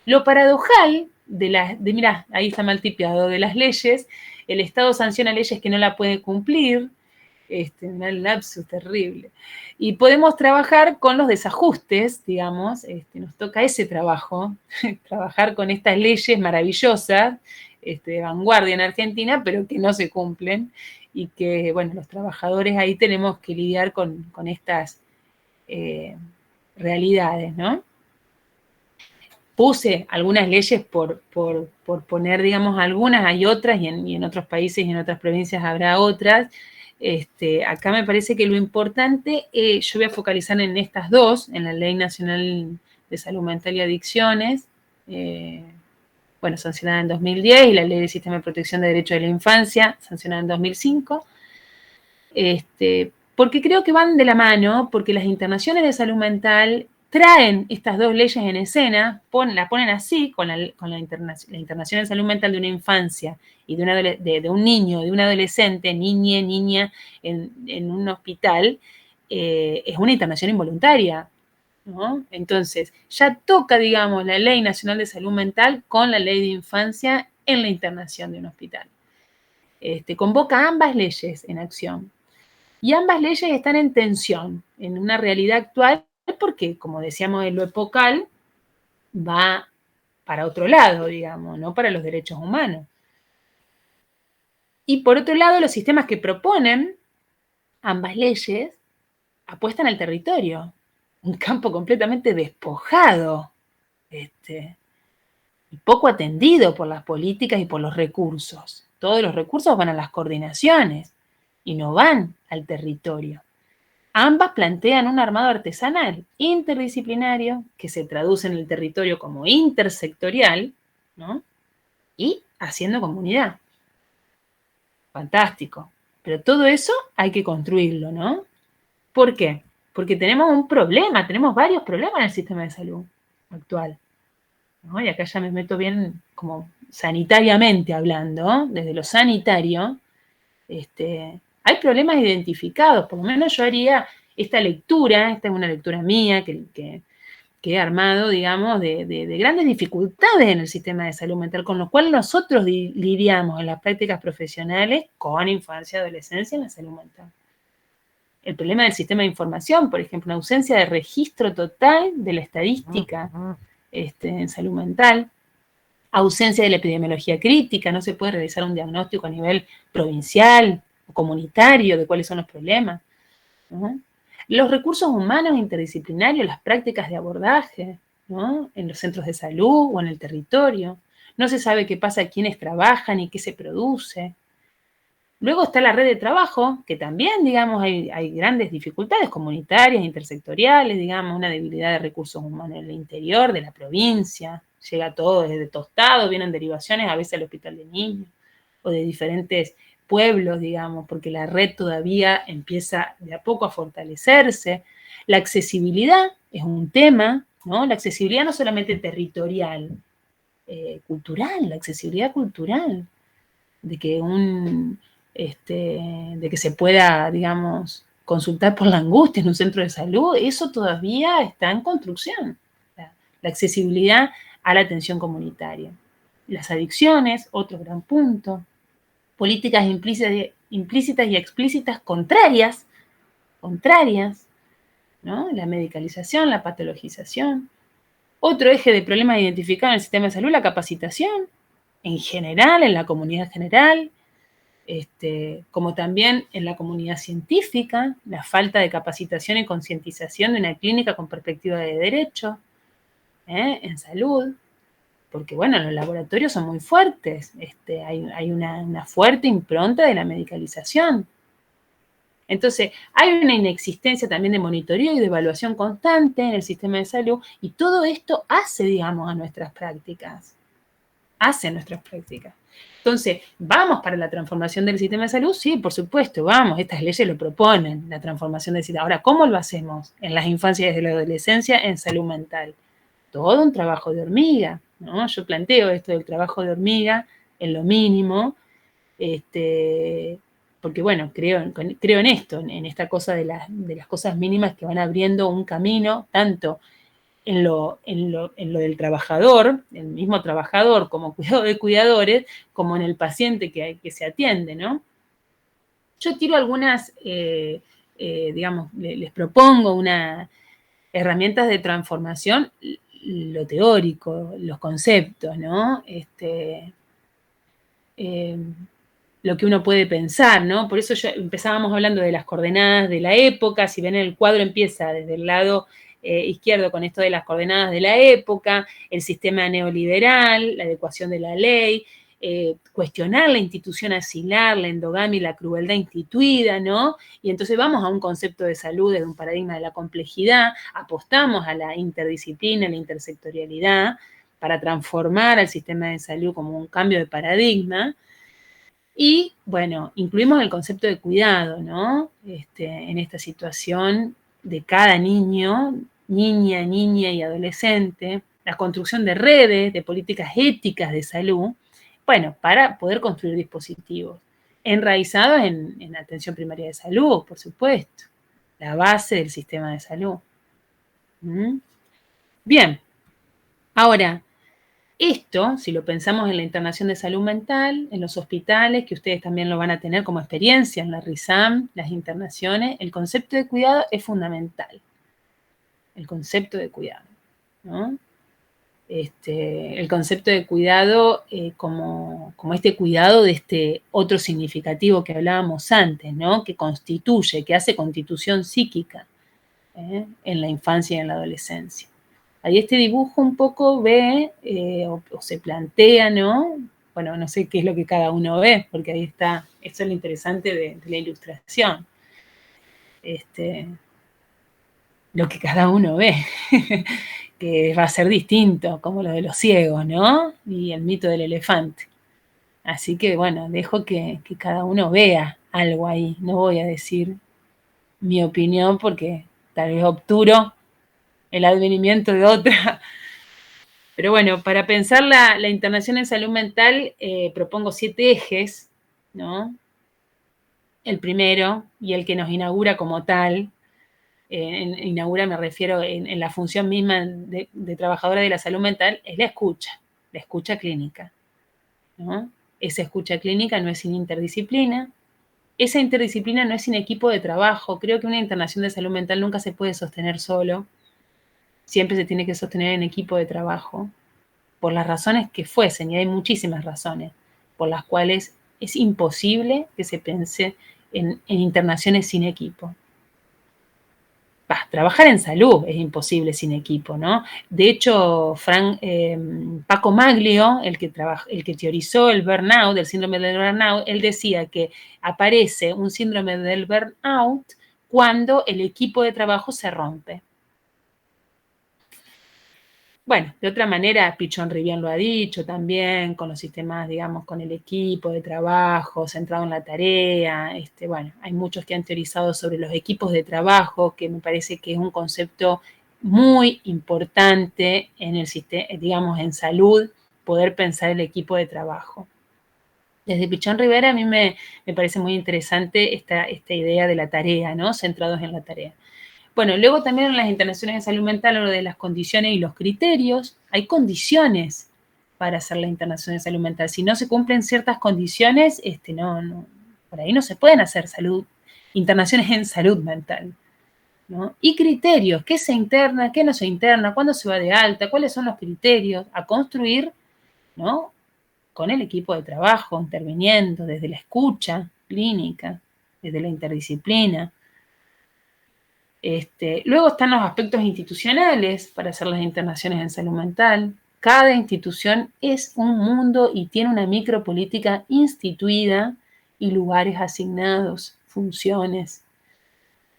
Lo paradojal mirá, ahí está mal tipiado, de las leyes, el Estado sanciona leyes que no la puede cumplir, un lapsus terrible. Y podemos trabajar con los desajustes, digamos, nos toca ese trabajo, trabajar con estas leyes maravillosas, de vanguardia en Argentina, pero que no se cumplen y que, bueno, los trabajadores ahí tenemos que lidiar con estas realidades, ¿no? Puse algunas leyes por poner, digamos, algunas, hay otras, y en otros países y en otras provincias habrá otras. Acá me parece que lo importante, yo voy a focalizar en estas dos, en la Ley Nacional de Salud Mental y Adicciones, bueno, sancionada en 2010, y la Ley del Sistema de Protección de Derechos de la Infancia, sancionada en 2005, porque creo que van de la mano, porque las internaciones de salud mental traen estas dos leyes en escena, la ponen así, con la Internación de Salud Mental de una infancia y de un niño, de un adolescente, niña, en un hospital, es una internación involuntaria, ¿no? Entonces, ya toca, digamos, la Ley Nacional de Salud Mental con la Ley de Infancia en la internación de un hospital. Convoca ambas leyes en acción. Y ambas leyes están en tensión en una realidad actual porque, como decíamos, en lo epocal va para otro lado, digamos, no para los derechos humanos. Y por otro lado, los sistemas que proponen ambas leyes apuestan al territorio, un campo completamente despojado y poco atendido por las políticas y por los recursos. Todos los recursos van a las coordinaciones y no van al territorio. Ambas plantean un armado artesanal interdisciplinario que se traduce en el territorio como intersectorial, ¿no? Y haciendo comunidad. Fantástico. Pero todo eso hay que construirlo, ¿no? ¿Por qué? Porque tenemos un problema, tenemos varios problemas en el sistema de salud actual, ¿no? Y acá ya me meto bien como sanitariamente hablando, ¿no? Desde lo sanitario, hay problemas identificados, por lo menos yo haría esta lectura, esta es una lectura mía que he armado, digamos, de grandes dificultades en el sistema de salud mental, con lo cual nosotros lidiamos en las prácticas profesionales con infancia y adolescencia en la salud mental. El problema del sistema de información, por ejemplo, una ausencia de registro total de la estadística en salud mental, ausencia de la epidemiología crítica, no se puede realizar un diagnóstico a nivel provincial o comunitario de cuáles son los problemas, ¿no? Los recursos humanos interdisciplinarios, las prácticas de abordaje, ¿no? En los centros de salud o en el territorio. No se sabe qué pasa a quienes trabajan y qué se produce. Luego está la red de trabajo, que también, digamos, hay grandes dificultades comunitarias, intersectoriales, digamos, una debilidad de recursos humanos en el interior de la provincia. Llega todo desde Tostado, vienen derivaciones a veces al hospital de niños o de diferentes pueblos, digamos, porque la red todavía empieza de a poco a fortalecerse. La accesibilidad es un tema, ¿no? La accesibilidad no solamente territorial, cultural, la accesibilidad cultural, de que se pueda, digamos, consultar por la angustia en un centro de salud, eso todavía está en construcción. La accesibilidad a la atención comunitaria. Las adicciones, otro gran punto. Políticas implícitas y explícitas contrarias, ¿no? La medicalización, la patologización. Otro eje de problemas identificados en el sistema de salud, la capacitación, en general, en la comunidad general, como también en la comunidad científica, la falta de capacitación y concientización de una clínica con perspectiva de derecho, en salud, porque, bueno, los laboratorios son muy fuertes, hay una fuerte impronta de la medicalización. Entonces, hay una inexistencia también de monitoreo y de evaluación constante en el sistema de salud, y todo esto hace, digamos, a nuestras prácticas. Entonces, ¿vamos para la transformación del sistema de salud? Sí, por supuesto, vamos, estas leyes lo proponen, la transformación del sistema. Ahora, ¿cómo lo hacemos en las infancias y la adolescencia en salud mental? Todo un trabajo de hormiga, ¿no? Yo planteo esto del trabajo de hormiga en lo mínimo, porque, bueno, creo en esto, en esta cosa de las cosas mínimas que van abriendo un camino, tanto en lo del trabajador, el mismo trabajador como cuidado de cuidadores, como en el paciente que se atiende, ¿no? Yo tiro algunas, digamos, les propongo unas herramientas de transformación, lo teórico, los conceptos, ¿no? lo que uno puede pensar, ¿no? Por eso empezábamos hablando de las coordenadas de la época. Si ven, el cuadro empieza desde el lado izquierdo con esto de las coordenadas de la época, el sistema neoliberal, la adecuación de la ley, cuestionar la institución asilar, la endogamia y la crueldad instituida, ¿no? Y entonces vamos a un concepto de salud desde un paradigma de la complejidad, apostamos a la interdisciplina, a la intersectorialidad, para transformar al sistema de salud como un cambio de paradigma. Y, bueno, incluimos el concepto de cuidado, ¿no? En esta situación de cada niño, niña y adolescente, la construcción de redes, de políticas éticas de salud, bueno, para poder construir dispositivos enraizados en atención primaria de salud, por supuesto, la base del sistema de salud. Bien, ahora, esto, si lo pensamos en la internación de salud mental, en los hospitales, que ustedes también lo van a tener como experiencia en la RISAM, las internaciones, el concepto de cuidado es fundamental. El concepto de cuidado, ¿no? El concepto de cuidado como este cuidado de este otro significativo que hablábamos antes, ¿no? Que constituye, que hace constitución psíquica en la infancia y en la adolescencia. Ahí este dibujo un poco ve o se plantea, ¿no? Bueno, no sé qué es lo que cada uno ve, porque ahí está, eso es lo interesante de la ilustración. Lo que cada uno ve, que va a ser distinto, como lo de los ciegos, ¿no? Y el mito del elefante. Así que, bueno, dejo que cada uno vea algo ahí. No voy a decir mi opinión porque tal vez obturo el advenimiento de otra. Pero bueno, para pensar la internación en salud mental, propongo 7 ejes, ¿no? El primero, y el que nos inaugura como tal, inaugura me refiero en la función misma de trabajadora de la salud mental, es la escucha clínica, ¿no? Esa escucha clínica no es sin interdisciplina, esa interdisciplina no es sin equipo de trabajo. Creo que una internación de salud mental nunca se puede sostener solo, siempre se tiene que sostener en equipo de trabajo, por las razones que fuesen, y hay muchísimas razones por las cuales es imposible que se pense en internaciones sin equipo. Trabajar en salud es imposible sin equipo, ¿no? De hecho, Paco Maglio, el que teorizó el burnout, el síndrome del burnout, él decía que aparece un síndrome del burnout cuando el equipo de trabajo se rompe. Bueno, de otra manera, Pichon Rivière lo ha dicho también, con los sistemas, digamos, con el equipo de trabajo, centrado en la tarea. Bueno, hay muchos que han teorizado sobre los equipos de trabajo, que me parece que es un concepto muy importante en el sistema, digamos, en salud, poder pensar el equipo de trabajo. Desde Pichon Rivière a mí me parece muy interesante esta idea de la tarea, ¿no? Centrados en la tarea. Bueno, luego también en las internaciones de salud mental, lo de las condiciones y los criterios, hay condiciones para hacer la internación de salud mental. Si no se cumplen ciertas condiciones, no, por ahí no se pueden hacer internaciones en salud mental, ¿no? Y criterios, ¿qué se interna, qué no se interna, cuándo se va de alta, cuáles son los criterios a construir, ¿no? Con el equipo de trabajo, interviniendo desde la escucha clínica, desde la interdisciplina. Luego están los aspectos institucionales para hacer las internaciones en salud mental. Cada institución es un mundo y tiene una micropolítica instituida y lugares asignados, funciones.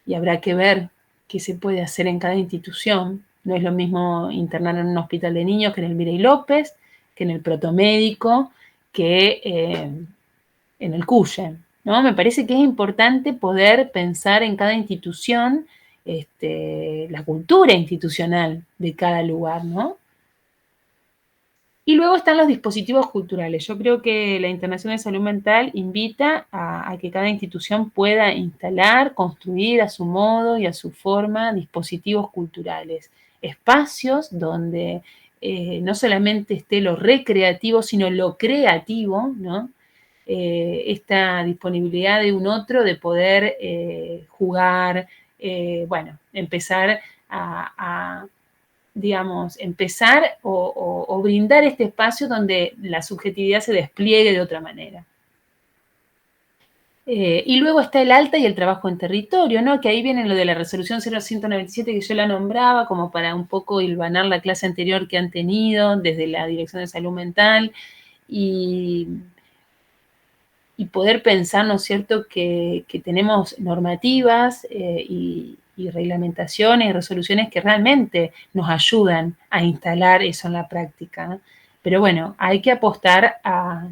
Y habrá que ver qué se puede hacer en cada institución. No es lo mismo internar en un hospital de niños que en el Mirey López, que en el Protomédico, que en el Cuyen, ¿no? Me parece que es importante poder pensar en cada institución la cultura institucional de cada lugar, ¿no? Y luego están los dispositivos culturales. Yo creo que la Internación de Salud Mental invita a que cada institución pueda instalar, construir a su modo y a su forma dispositivos culturales, espacios donde no solamente esté lo recreativo, sino lo creativo, ¿no? Esta disponibilidad de un otro de poder jugar, empezar a digamos, empezar o brindar este espacio donde la subjetividad se despliegue de otra manera. Y luego está el alta y el trabajo en territorio, ¿no? Que ahí viene lo de la resolución 0197 que yo la nombraba, como para un poco hilvanar la clase anterior que han tenido desde la Dirección de Salud Mental y poder pensar, ¿no es cierto?, que tenemos normativas y reglamentaciones y resoluciones que realmente nos ayudan a instalar eso en la práctica. Pero bueno, hay que apostar a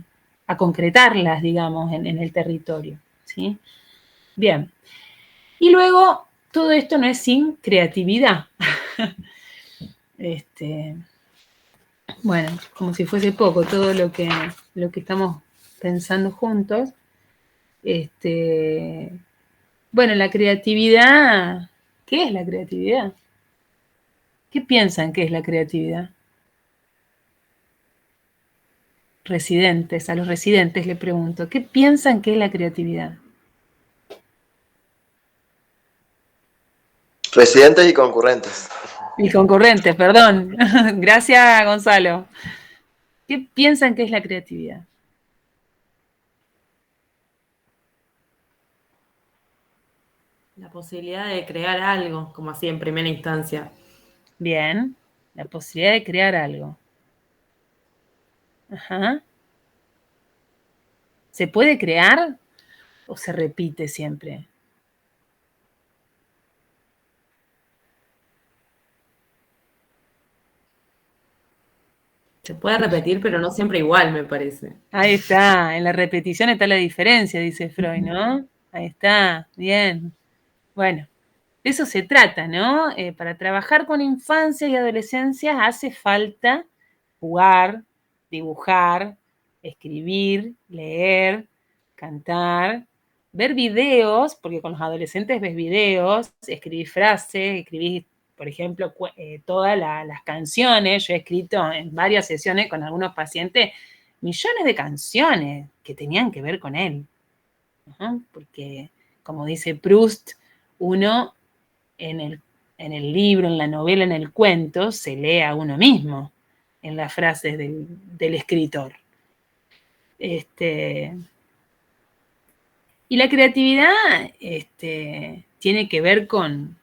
concretarlas, digamos, en el territorio, ¿sí? Bien. Y luego, todo esto no es sin creatividad. Bueno, como si fuese poco, todo lo que estamos pensando juntos. Bueno, la creatividad, ¿qué es la creatividad? ¿Qué piensan que es la creatividad? Residentes, a los residentes le pregunto, ¿qué piensan que es la creatividad? Residentes y concurrentes. Y concurrentes, perdón. Gracias, Gonzalo. ¿Qué piensan que es la creatividad? La posibilidad de crear algo, como así en primera instancia. Bien, la posibilidad de crear algo. Ajá. ¿Se puede crear o se repite siempre? Se puede repetir, pero no siempre igual, me parece. Ahí está, en la repetición está la diferencia, dice Freud, ¿no? Ahí está, bien. Bueno, de eso se trata, ¿no? Para trabajar con infancias y adolescencias hace falta jugar, dibujar, escribir, leer, cantar, ver videos, porque con los adolescentes ves videos, escribís frases, escribís, por ejemplo, todas las canciones. Yo he escrito en varias sesiones con algunos pacientes millones de canciones que tenían que ver con él. Porque, como dice Proust, uno en el libro, en la novela, en el cuento, se lee a uno mismo en las frases del escritor. Y la creatividad tiene que ver con,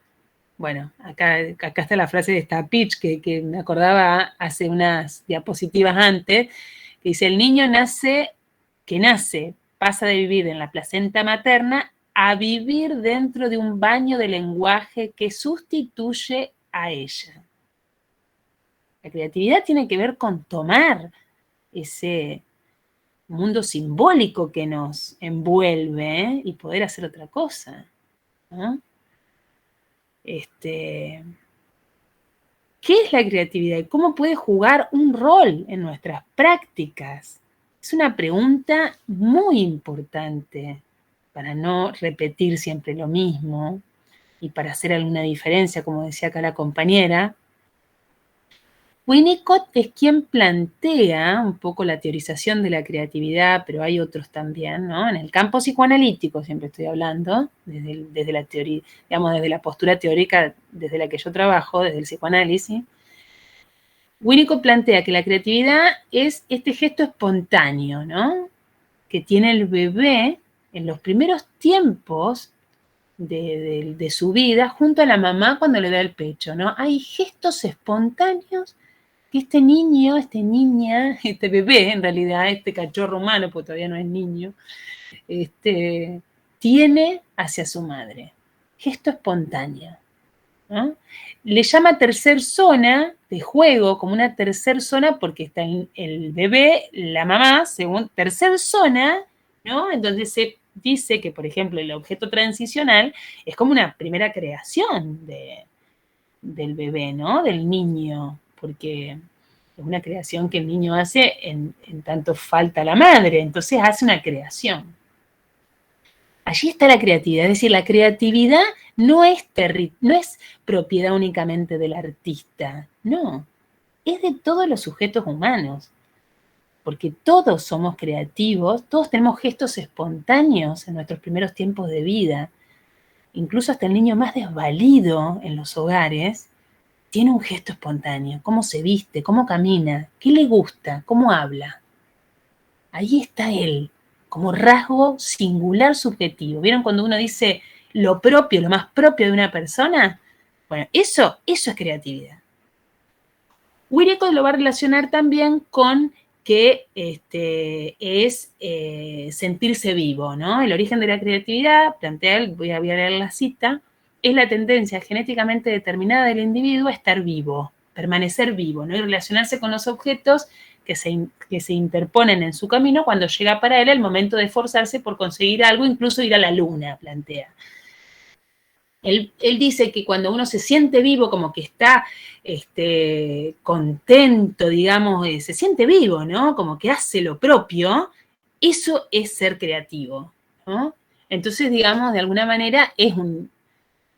bueno, acá está la frase de Stapich que me acordaba hace unas diapositivas antes, que dice, el niño pasa de vivir en la placenta materna a vivir dentro de un baño de lenguaje que sustituye a ella. La creatividad tiene que ver con tomar ese mundo simbólico que nos envuelve y poder hacer otra cosa, ¿no? ¿Qué es la creatividad y cómo puede jugar un rol en nuestras prácticas? Es una pregunta muy importante para no repetir siempre lo mismo y para hacer alguna diferencia, como decía acá la compañera. Winnicott es quien plantea un poco la teorización de la creatividad, pero hay otros también, ¿no? En el campo psicoanalítico siempre estoy hablando, desde la teoría, digamos, desde la postura teórica desde la que yo trabajo, desde el psicoanálisis. Winnicott plantea que la creatividad es este gesto espontáneo, ¿no? Que tiene el bebé en los primeros tiempos de su vida junto a la mamá cuando le da el pecho, ¿no? Hay gestos espontáneos que este niño, esta niña, este bebé, en realidad, este cachorro humano, porque todavía no es niño, tiene hacia su madre. Gesto espontáneo, ¿no? Le llama tercer zona de juego, como una tercer zona, porque está el bebé, la mamá, según tercer zona, ¿no? Entonces se dice que, por ejemplo, el objeto transicional es como una primera creación del bebé, ¿no? Del niño, porque es una creación que el niño hace en tanto falta la madre, entonces hace una creación. Allí está la creatividad, es decir, la creatividad no es propiedad únicamente del artista, no, es de todos los sujetos humanos, porque todos somos creativos, todos tenemos gestos espontáneos en nuestros primeros tiempos de vida, incluso hasta el niño más desvalido en los hogares tiene un gesto espontáneo, cómo se viste, cómo camina, qué le gusta, cómo habla. Ahí está él, como rasgo singular subjetivo. ¿Vieron cuando uno dice lo propio, lo más propio de una persona? Bueno, eso es creatividad. Winnicott lo va a relacionar también con que es sentirse vivo, ¿no? El origen de la creatividad, plantea él, voy a leer la cita, es la tendencia genéticamente determinada del individuo a estar vivo, permanecer vivo, ¿no? Y relacionarse con los objetos que se interponen en su camino cuando llega para él el momento de esforzarse por conseguir algo, incluso ir a la luna, plantea. Él dice que cuando uno se siente vivo, como que está contento, digamos, se siente vivo, ¿no? Como que hace lo propio, eso es ser creativo, ¿no? Entonces, digamos, de alguna manera es un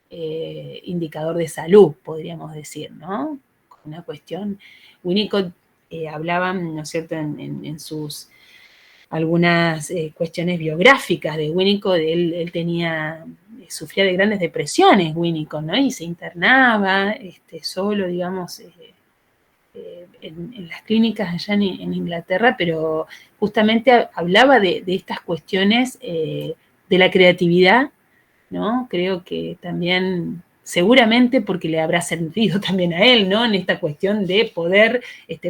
indicador de salud, podríamos decir, ¿no? Una cuestión, Winnicott hablaba, ¿no es cierto?, en sus algunas cuestiones biográficas de Winnicott, él sufría de grandes depresiones, Winnicott, ¿no? Y se internaba solo, digamos, en las clínicas allá en Inglaterra, pero justamente hablaba de estas cuestiones de la creatividad, ¿no? Creo que también, seguramente porque le habrá servido también a él, ¿no? En esta cuestión de poder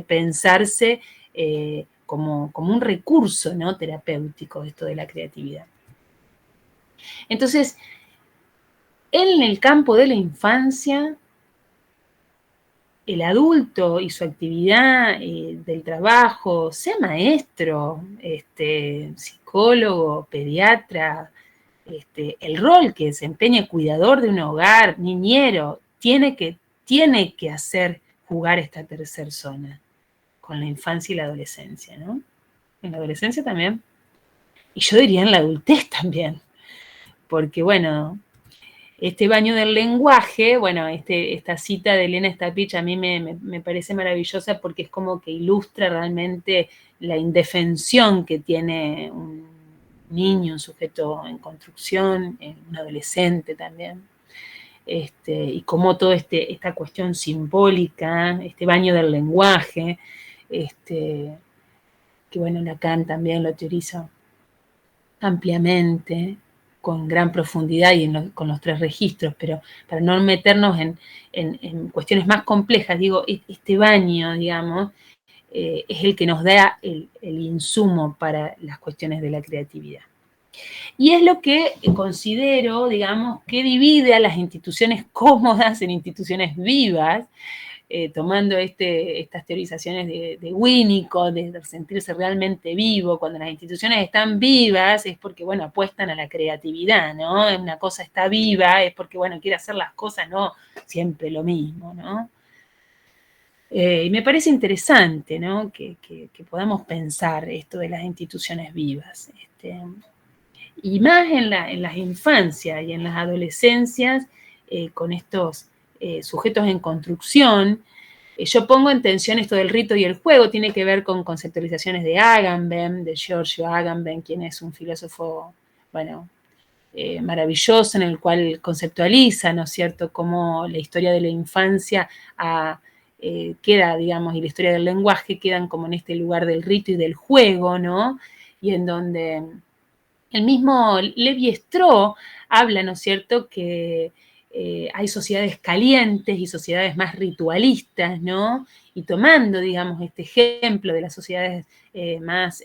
pensarse como un recurso, ¿no? Terapéutico, esto de la creatividad. Entonces, en el campo de la infancia, el adulto y su actividad del trabajo, sea maestro, psicólogo, pediatra, el rol que desempeña cuidador de un hogar, niñero, tiene que hacer jugar esta tercera zona con la infancia y la adolescencia, ¿no? En la adolescencia también. Y yo diría en la adultez también. Porque, bueno, este baño del lenguaje, bueno, esta cita de Elena Stapich a mí me parece maravillosa porque es como que ilustra realmente la indefensión que tiene un niño, un sujeto en construcción, un adolescente también. Y cómo toda esta cuestión simbólica, este baño del lenguaje, que bueno, Lacan también lo teoriza ampliamente, con gran profundidad y con los 3 registros, pero para no meternos en cuestiones más complejas, digo, este baño, digamos, es el que nos da el insumo para las cuestiones de la creatividad. Y es lo que considero, digamos, que divide a las instituciones cómodas en instituciones vivas, tomando estas teorizaciones de Winnicott, de sentirse realmente vivo. Cuando las instituciones están vivas es porque, bueno, apuestan a la creatividad, ¿no? Una cosa está viva es porque, bueno, quiere hacer las cosas, no siempre lo mismo, ¿no? Y me parece interesante, ¿no? Que podamos pensar esto de las instituciones vivas. Y más en las infancias y en las adolescencias, con estos sujetos en construcción. Yo pongo en tensión esto del rito y el juego, tiene que ver con conceptualizaciones de Agamben, de Giorgio Agamben, quien es un filósofo, bueno, maravilloso, en el cual conceptualiza, ¿no es cierto?, cómo la historia de la infancia queda, digamos, y la historia del lenguaje quedan como en este lugar del rito y del juego, ¿no? Y en donde el mismo Lévi-Strauss habla, ¿no es cierto?, que hay sociedades calientes y sociedades más ritualistas, ¿no? Y tomando, digamos, este ejemplo de las sociedades más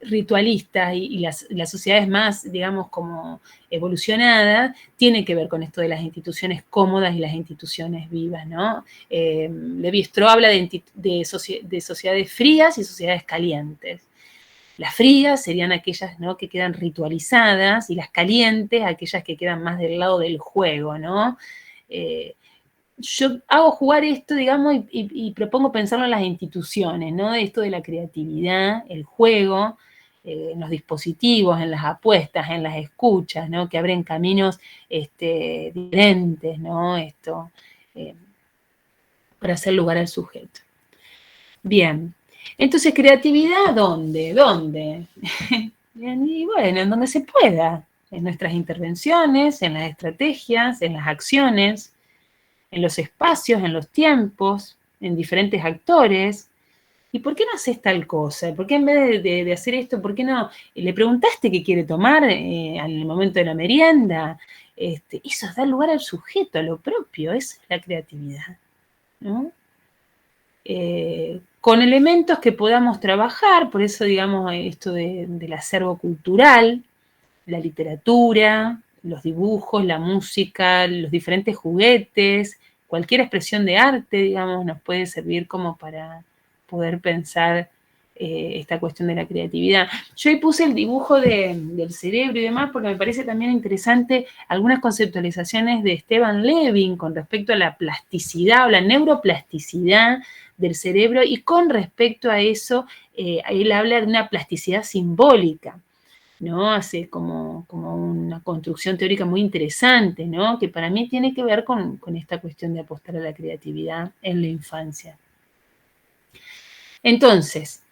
ritualistas y las sociedades más, digamos, como evolucionadas, tiene que ver con esto de las instituciones cómodas y las instituciones vivas, ¿no? Lévi-Strauss habla de sociedades frías y sociedades calientes. Las frías serían aquellas, ¿no?, que quedan ritualizadas, y las calientes, aquellas que quedan más del lado del juego, ¿no? Yo hago jugar esto, digamos, y propongo pensarlo en las instituciones, ¿no? Esto de la creatividad, el juego, en los dispositivos, en las apuestas, en las escuchas, ¿no? Que abren caminos diferentes, ¿no? Para hacer lugar al sujeto. Bien. Entonces, ¿creatividad dónde? ¿Dónde? Y bueno, en donde se pueda, en nuestras intervenciones, en las estrategias, en las acciones, en los espacios, en los tiempos, en diferentes actores. ¿Y por qué no haces tal cosa? ¿Por qué en vez de hacer esto, por qué no le preguntaste qué quiere tomar en el momento de la merienda? Eso da lugar al sujeto, a lo propio, esa es la creatividad, ¿no? Con elementos que podamos trabajar, por eso, digamos, esto del acervo cultural, la literatura, los dibujos, la música, los diferentes juguetes, cualquier expresión de arte, digamos, nos puede servir como para poder pensar esta cuestión de la creatividad. Yo ahí puse el dibujo del cerebro y demás porque me parece también interesante algunas conceptualizaciones de Stephen Levin con respecto a la plasticidad o la neuroplasticidad del cerebro, y con respecto a eso, él habla de una plasticidad simbólica, ¿no? Hace como una construcción teórica muy interesante, ¿no? Que para mí tiene que ver con esta cuestión de apostar a la creatividad en la infancia. Entonces,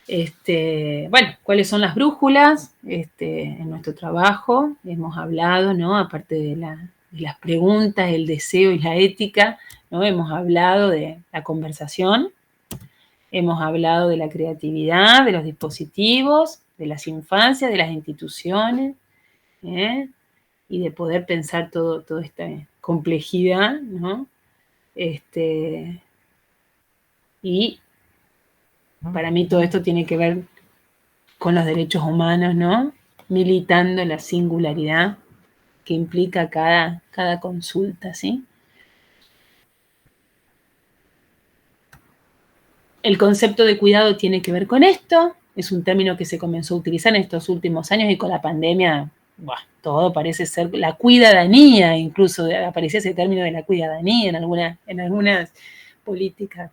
bueno, ¿cuáles son las brújulas? En nuestro trabajo hemos hablado, ¿no? Aparte de las preguntas, el deseo y la ética, ¿no? Hemos hablado de la conversación, hemos hablado de la creatividad, de los dispositivos, de las infancias, de las instituciones, y de poder pensar toda esta complejidad, ¿no? Y para mí todo esto tiene que ver con los derechos humanos, ¿no? Militando la singularidad que implica cada consulta, ¿sí? El concepto de cuidado tiene que ver con esto, es un término que se comenzó a utilizar en estos últimos años y con la pandemia, todo parece ser la cuidadanía, incluso aparecía ese término de la cuidadanía en algunas políticas.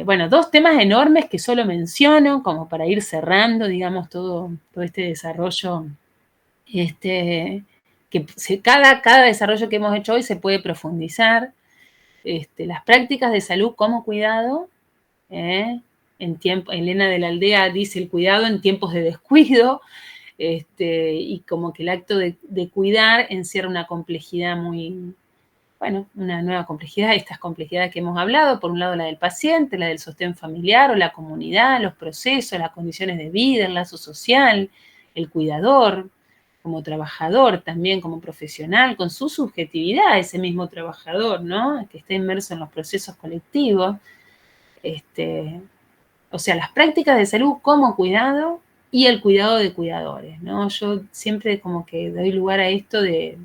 Bueno, dos temas enormes que solo menciono como para ir cerrando, digamos, todo este desarrollo, que cada desarrollo que hemos hecho hoy se puede profundizar. Las prácticas de salud como cuidado, Elena de la Aldea dice el cuidado en tiempos de descuido, y como que el acto de cuidar encierra una complejidad una nueva complejidad, estas complejidades que hemos hablado, por un lado la del paciente, la del sostén familiar o la comunidad, los procesos, las condiciones de vida, el lazo social, el cuidador, como trabajador también, como profesional, con su subjetividad, ese mismo trabajador, ¿no? Que está inmerso en los procesos colectivos. O sea, las prácticas de salud como cuidado y el cuidado de cuidadores, ¿no? Yo siempre como que doy lugar a esto del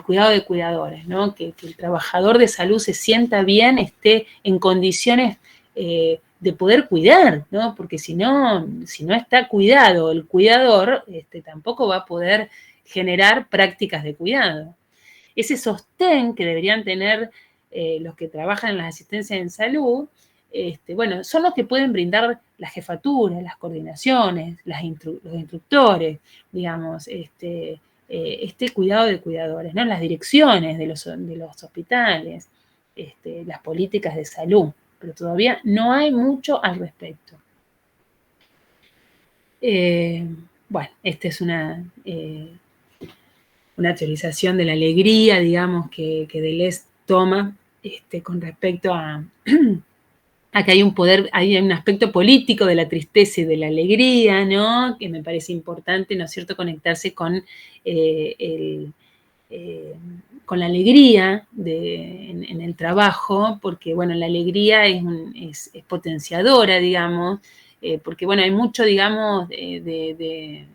cuidado de cuidadores, ¿no? Que el trabajador de salud se sienta bien, esté en condiciones de poder cuidar, ¿no? Porque si no está cuidado el cuidador, tampoco va a poder generar prácticas de cuidado. Ese sostén que deberían tener los que trabajan en las asistencias en salud, son los que pueden brindar la jefatura, las coordinaciones, los instructores, digamos, cuidado de cuidadores, ¿no? Las direcciones de los hospitales, las políticas de salud, pero todavía no hay mucho al respecto. Esta es una teorización de la alegría, digamos, que Deleuze toma con respecto a que hay un poder, hay un aspecto político de la tristeza y de la alegría, ¿no? Que me parece importante, ¿no es cierto?, conectarse con la alegría en el trabajo, porque, la alegría es potenciadora, digamos, porque, hay mucho, digamos, de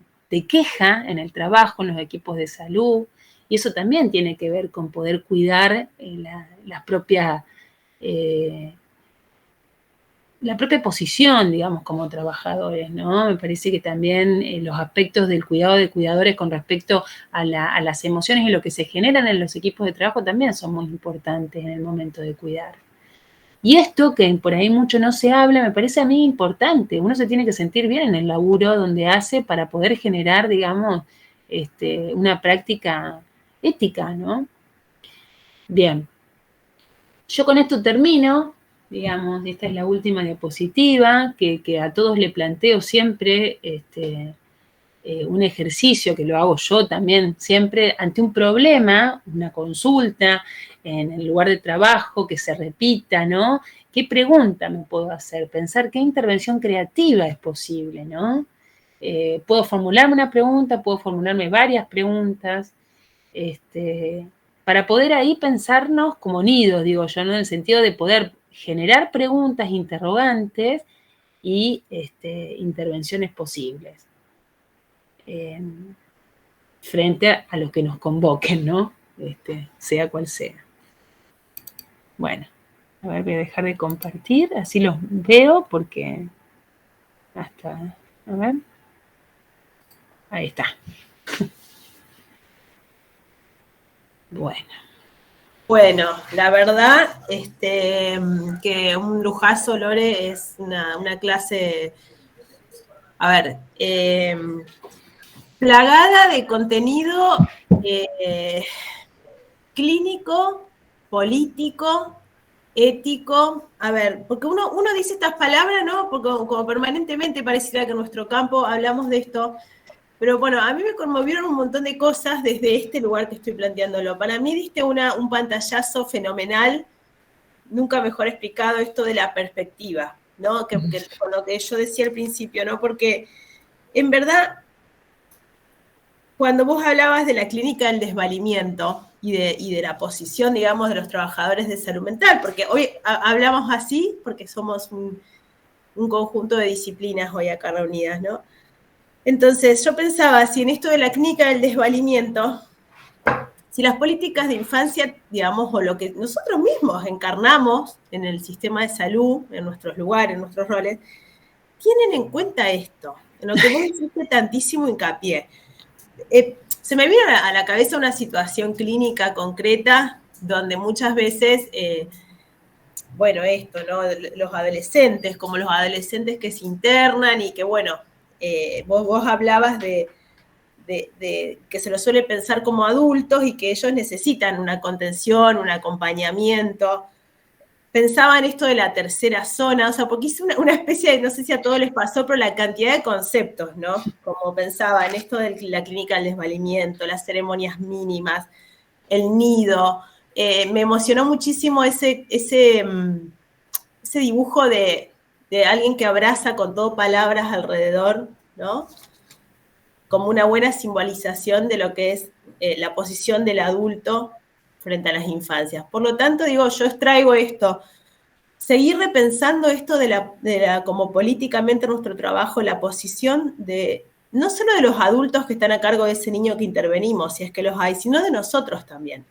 queja en el trabajo, en los equipos de salud, y eso también tiene que ver con poder cuidar la propia posición, digamos, como trabajadores, ¿no? Me parece que también los aspectos del cuidado de cuidadores con respecto a las emociones y lo que se generan en los equipos de trabajo también son muy importantes en el momento de cuidar. Y esto, que por ahí mucho no se habla, me parece a mí importante. Uno se tiene que sentir bien en el laburo donde hace para poder generar, digamos, una práctica ética, ¿no? Bien. Yo con esto termino. Digamos, esta es la última diapositiva que a todos le planteo siempre un ejercicio que lo hago yo también siempre ante un problema, una consulta en el lugar de trabajo que se repita, ¿no? ¿Qué pregunta me puedo hacer? Pensar qué intervención creativa es posible, ¿no? Puedo formularme una pregunta, puedo formularme varias preguntas, para poder ahí pensarnos como nidos, digo yo, ¿no? En el sentido de poder generar preguntas, interrogantes y intervenciones posibles frente a los que nos convoquen, ¿no? Sea cual sea. Bueno, a ver, voy a dejar de compartir, así los veo porque hasta, a ver, ahí está. Bueno. Bueno, la verdad que un lujazo, Lore, es una clase, a ver, plagada de contenido clínico, político, ético. A ver, porque uno dice estas palabras, ¿no? Porque como permanentemente pareciera que en nuestro campo hablamos de esto. Pero bueno, a mí me conmovieron un montón de cosas desde este lugar que estoy planteándolo. Para mí diste un pantallazo fenomenal, nunca mejor explicado, esto de la perspectiva, ¿no? Que con lo que yo decía al principio, ¿no? Porque en verdad, cuando vos hablabas de la clínica del desvalimiento y de la posición, digamos, de los trabajadores de salud mental, porque hoy hablamos así porque somos un conjunto de disciplinas hoy acá reunidas, ¿no? Entonces, yo pensaba, si en esto de la clínica del desvalimiento, si las políticas de infancia, digamos, o lo que nosotros mismos encarnamos en el sistema de salud, en nuestros lugares, en nuestros roles, tienen en cuenta esto, en lo que vos hiciste tantísimo hincapié. Se me vino a la cabeza una situación clínica concreta donde muchas veces, bueno, esto, ¿no? Los adolescentes, como los adolescentes que se internan y que, bueno, vos hablabas de que se lo suele pensar como adultos y que ellos necesitan una contención, un acompañamiento. Pensaba en esto de la tercera zona, o sea, porque hice una especie de, no sé si a todos les pasó, pero la cantidad de conceptos, ¿no? Como pensaba en esto de la clínica del desvalimiento, las ceremonias mínimas, el nido. Me emocionó muchísimo ese dibujo de alguien que abraza con todo palabras alrededor, ¿no? Como una buena simbolización de lo que es la posición del adulto frente a las infancias. Por lo tanto, digo, yo extraigo esto, seguir repensando esto de la como políticamente nuestro trabajo, la posición de, no solo de los adultos que están a cargo de ese niño que intervenimos, si es que los hay, sino de nosotros también,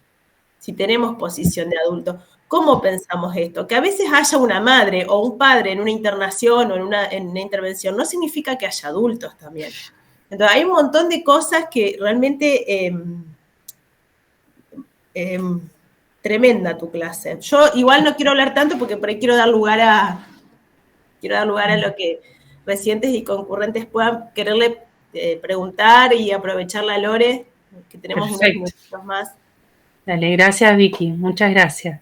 si tenemos posición de adulto. ¿Cómo pensamos esto? Que a veces haya una madre o un padre en una internación o en una intervención, no significa que haya adultos también. Entonces, hay un montón de cosas que realmente tremenda tu clase. Yo igual no quiero hablar tanto porque por ahí quiero dar lugar a lo que residentes y concurrentes puedan quererle preguntar y aprovechar la Lore, que tenemos Perfecto. unos minutos más. Dale, gracias Vicky, muchas gracias.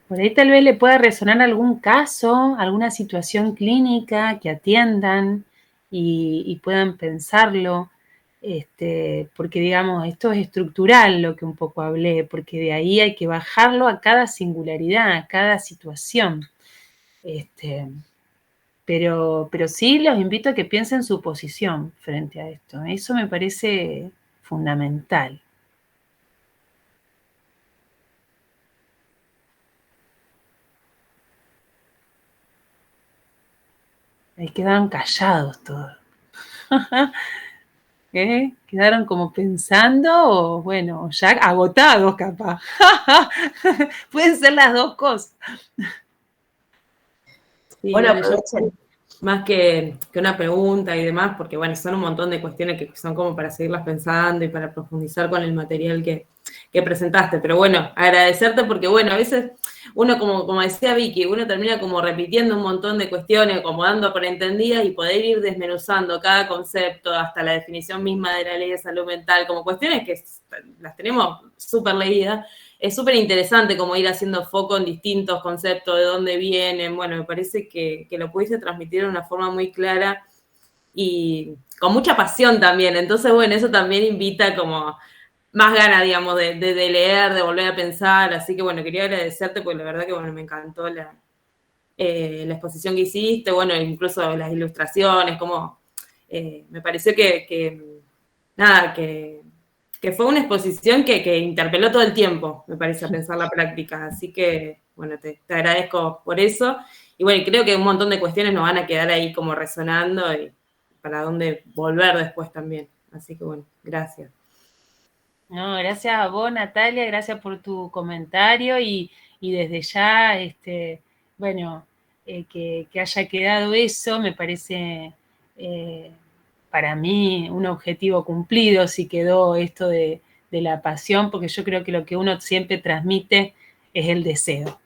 Por ahí tal vez le pueda resonar algún caso, alguna situación clínica que atiendan y puedan pensarlo, porque digamos, esto es estructural lo que un poco hablé, porque de ahí hay que bajarlo a cada singularidad, a cada situación. Pero sí los invito a que piensen su posición frente a esto. Eso me parece fundamental. Ahí quedaron callados todos. Quedaron como pensando, o bueno, ya agotados capaz. Pueden ser las dos cosas. Sí, Bueno, dale, yo aprovechen. más que una pregunta y demás, porque bueno, son un montón de cuestiones que son como para seguirlas pensando y para profundizar con el material que presentaste. Pero bueno, agradecerte porque bueno, a veces uno como decía Vicky, uno termina como repitiendo un montón de cuestiones, como dando por entendidas y poder ir desmenuzando cada concepto hasta la definición misma de la ley de salud mental, como cuestiones que las tenemos súper leídas. Es súper interesante como ir haciendo foco en distintos conceptos, de dónde vienen. Bueno, me parece que lo pudiste transmitir de una forma muy clara y con mucha pasión también. Entonces, bueno, eso también invita como más ganas, digamos, de leer, de volver a pensar. Así que, bueno, quería agradecerte porque la verdad que, bueno, me encantó la exposición que hiciste, bueno, incluso las ilustraciones, como me pareció nada, que fue una exposición que interpeló todo el tiempo, me parece, a pensar la práctica. Así que, bueno, te agradezco por eso. Y bueno, creo que un montón de cuestiones nos van a quedar ahí como resonando y para dónde volver después también. Así que, bueno, gracias. No, gracias a vos, Natalia, gracias por tu comentario y desde ya, bueno, que haya quedado eso, me parece para mí un objetivo cumplido, si quedó esto de la pasión, porque yo creo que lo que uno siempre transmite es el deseo,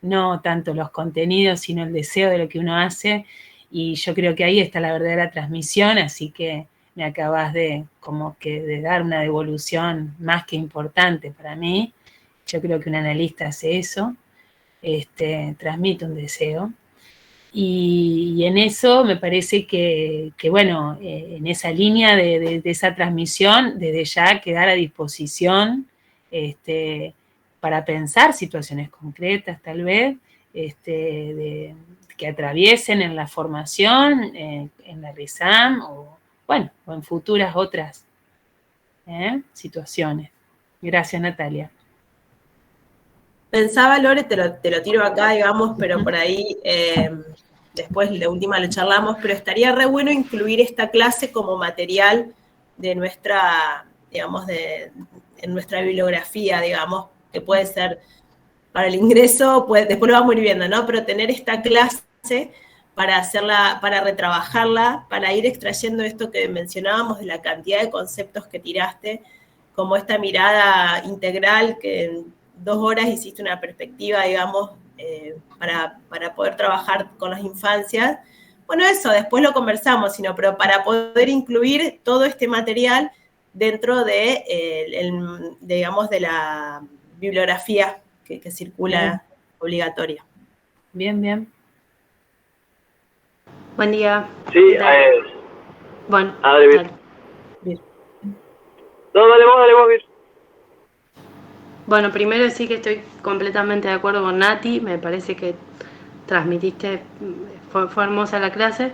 no tanto los contenidos, sino el deseo de lo que uno hace, y yo creo que ahí está la verdadera transmisión, así que me acabas de dar una devolución más que importante para mí. Yo creo que un analista hace eso, transmite un deseo. Y en eso me parece que bueno, en esa línea de esa transmisión, desde ya quedar a disposición para pensar situaciones concretas, tal vez, que atraviesen en la formación, en la RISAM, o en futuras otras situaciones. Gracias, Natalia. Pensaba, Lore, te lo tiro acá, digamos, pero por ahí después de última lo charlamos, pero estaría re bueno incluir esta clase como material de nuestra, digamos, en nuestra bibliografía, digamos, que puede ser para el ingreso, después lo vamos a ir viendo, ¿no? Pero tener esta clase para hacerla, para retrabajarla, para ir extrayendo esto que mencionábamos de la cantidad de conceptos que tiraste, como esta mirada integral que en 2 horas hiciste una perspectiva, digamos, para poder trabajar con las infancias. Bueno, eso, después lo conversamos, pero para poder incluir todo este material dentro digamos, de la bibliografía que circula bien. Obligatoria. Bien, bien. Buen día. Sí, bueno. Dale, Vir. No, dale vos, Vir. Bueno, primero sí que estoy completamente de acuerdo con Nati, me parece que transmitiste, fue hermosa la clase,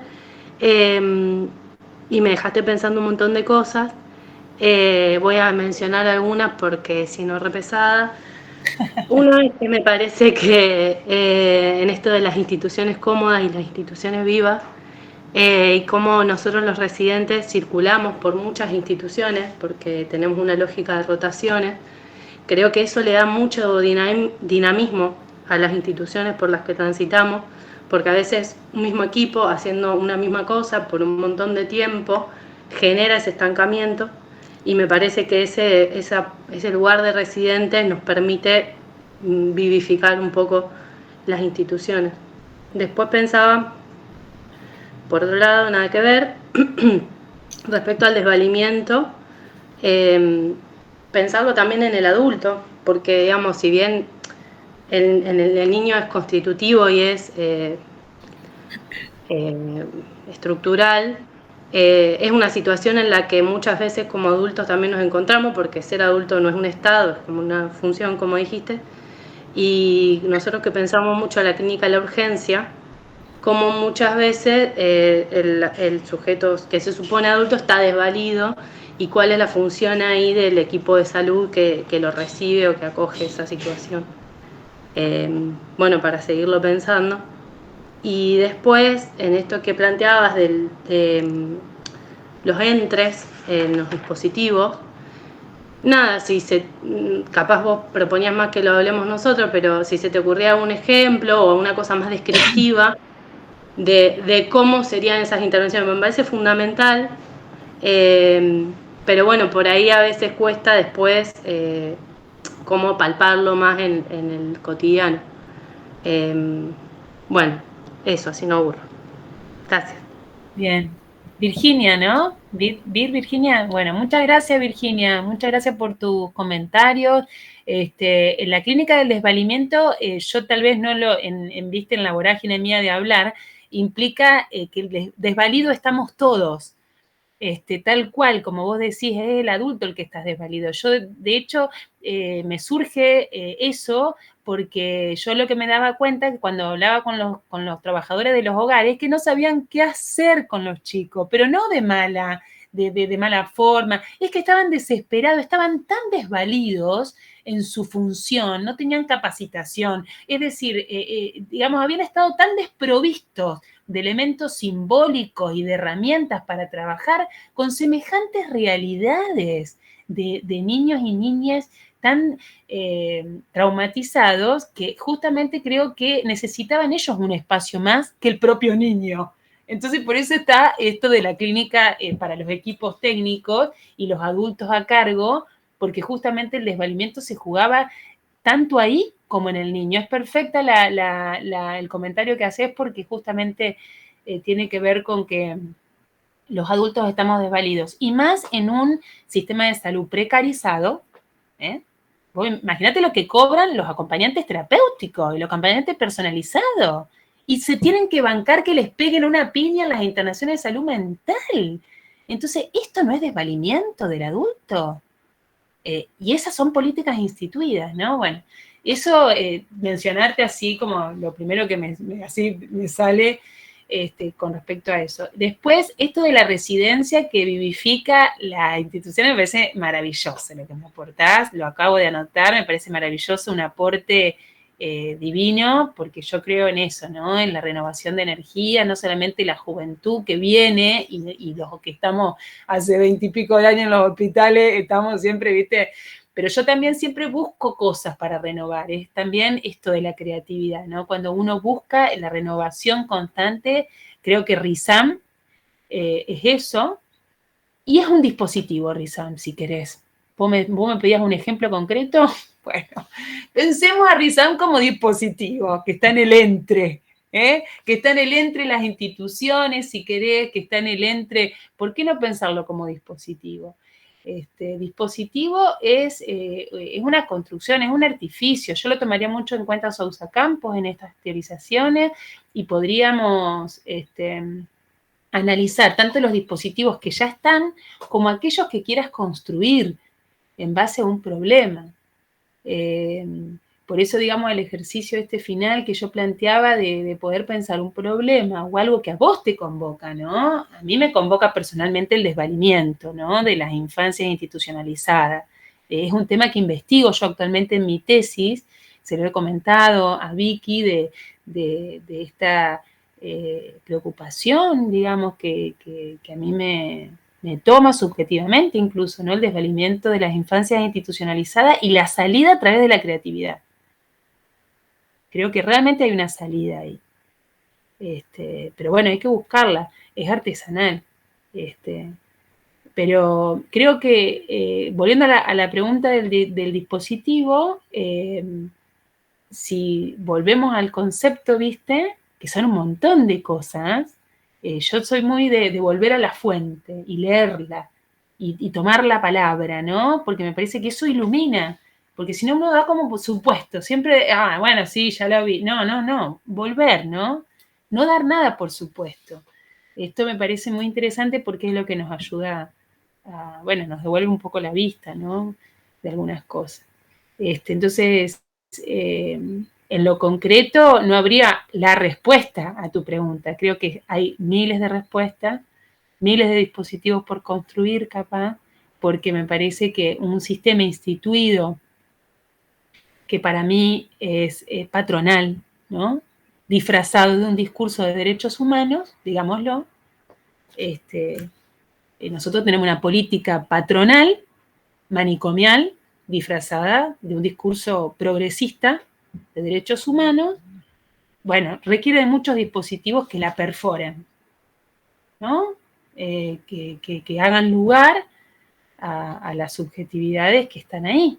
y me dejaste pensando un montón de cosas. Voy a mencionar algunas porque si no repesada. Una es que me parece que en esto de las instituciones cómodas y las instituciones vivas, y cómo nosotros los residentes circulamos por muchas instituciones, porque tenemos una lógica de rotaciones, creo que eso le da mucho dinamismo a las instituciones por las que transitamos, porque a veces un mismo equipo haciendo una misma cosa por un montón de tiempo genera ese estancamiento, y me parece que ese lugar de residentes nos permite vivificar un poco las instituciones. Después pensaba, por otro lado, nada que ver, respecto al desvalimiento, pensarlo también en el adulto, porque, digamos, si bien el niño es constitutivo y es estructural, es una situación en la que muchas veces como adultos también nos encontramos, porque ser adulto no es un estado, es como una función, como dijiste, y nosotros que pensamos mucho en la clínica de la urgencia, como muchas veces el sujeto que se supone adulto está desvalido, y cuál es la función ahí del equipo de salud que lo recibe o que acoge esa situación. Bueno, para seguirlo pensando. Y después, en esto que planteabas de los entres en los dispositivos, nada, capaz vos proponías más que lo hablemos nosotros, pero si se te ocurría algún ejemplo o una cosa más descriptiva de cómo serían esas intervenciones, me parece fundamental, pero bueno, por ahí a veces cuesta después cómo palparlo más en el cotidiano. Bueno, eso, así no aburro. Gracias. Bien. Virginia, ¿no? Virginia. Bueno, muchas gracias, Virginia. Muchas gracias por tus comentarios. En la clínica del desvalimiento, yo tal vez no lo, viste, en la vorágine mía de hablar, implica que el desvalido estamos todos. Tal cual, como vos decís, es el adulto el que está desvalido. Yo, de hecho, me surge eso porque yo lo que me daba cuenta que cuando hablaba con los trabajadores de los hogares, que no sabían qué hacer con los chicos, pero no de mala forma, es que estaban desesperados, estaban tan desvalidos en su función, no tenían capacitación, es decir, digamos, habían estado tan desprovistos de elementos simbólicos y de herramientas para trabajar con semejantes realidades de niños y niñas tan traumatizados que justamente creo que necesitaban ellos un espacio más que el propio niño. Entonces, por eso está esto de la clínica para los equipos técnicos y los adultos a cargo, porque justamente el desvalimiento se jugaba tanto ahí como en el niño. Es perfecta el comentario que haces porque justamente tiene que ver con que los adultos estamos desvalidos, y más en un sistema de salud precarizado. Imagínate lo que cobran los acompañantes terapéuticos y los acompañantes personalizados, y se tienen que bancar que les peguen una piña en las internaciones de salud mental. Entonces, ¿esto no es desvalimiento del adulto? Y esas son políticas instituidas, ¿no? Bueno, eso, mencionarte así como lo primero que me sale con respecto a eso. Después, esto de la residencia que vivifica la institución me parece maravilloso lo que me aportás, lo acabo de anotar, me parece maravilloso, un aporte divino, porque yo creo en eso, ¿no? En la renovación de energía, no solamente la juventud que viene y los que estamos hace 20 y pico de años en los hospitales, estamos siempre, ¿viste? Pero yo también siempre busco cosas para renovar, es también esto de la creatividad, ¿no? Cuando uno busca la renovación constante, creo que RISAM es eso, y es un dispositivo RISAM, si querés. ¿Vos me pedías un ejemplo concreto? Bueno, pensemos a RISAM como dispositivo, que está en el entre, que está en el entre las instituciones, si querés, que está en el entre. ¿Por qué no pensarlo como dispositivo? Dispositivo es una construcción, es un artificio. Yo lo tomaría mucho en cuenta Sousa Campos en estas teorizaciones y podríamos analizar tanto los dispositivos que ya están como aquellos que quieras construir en base a un problema. Por eso, digamos, el ejercicio final que yo planteaba de poder pensar un problema o algo que a vos te convoca, ¿no? A mí me convoca personalmente el desvalimiento, ¿no? De las infancias institucionalizadas. Es un tema que investigo yo actualmente en mi tesis, se lo he comentado a Vicky de esta preocupación, digamos, que a mí me toma subjetivamente incluso, ¿no? El desvalimiento de las infancias institucionalizadas y la salida a través de la creatividad. Creo que realmente hay una salida ahí. Pero bueno, hay que buscarla, es artesanal. Pero creo que, volviendo a la pregunta del dispositivo, si volvemos al concepto, ¿viste? Que son un montón de cosas. Yo soy muy de volver a la fuente y leerla y tomar la palabra, ¿no? Porque me parece que eso ilumina, porque si no uno da como por supuesto, siempre, bueno, sí, ya lo vi. No, volver, ¿no? No dar nada por supuesto. Esto me parece muy interesante porque es lo que nos ayuda bueno, nos devuelve un poco la vista, ¿no? De algunas cosas. Entonces, en lo concreto no habría la respuesta a tu pregunta. Creo que hay miles de respuestas, miles de dispositivos por construir, capaz, porque me parece que un sistema instituido que para mí es patronal, ¿no? Disfrazado de un discurso de derechos humanos, digámoslo, nosotros tenemos una política patronal, manicomial, disfrazada de un discurso progresista de derechos humanos. Bueno, requiere de muchos dispositivos que la perforen, ¿no? Que hagan lugar a las subjetividades que están ahí.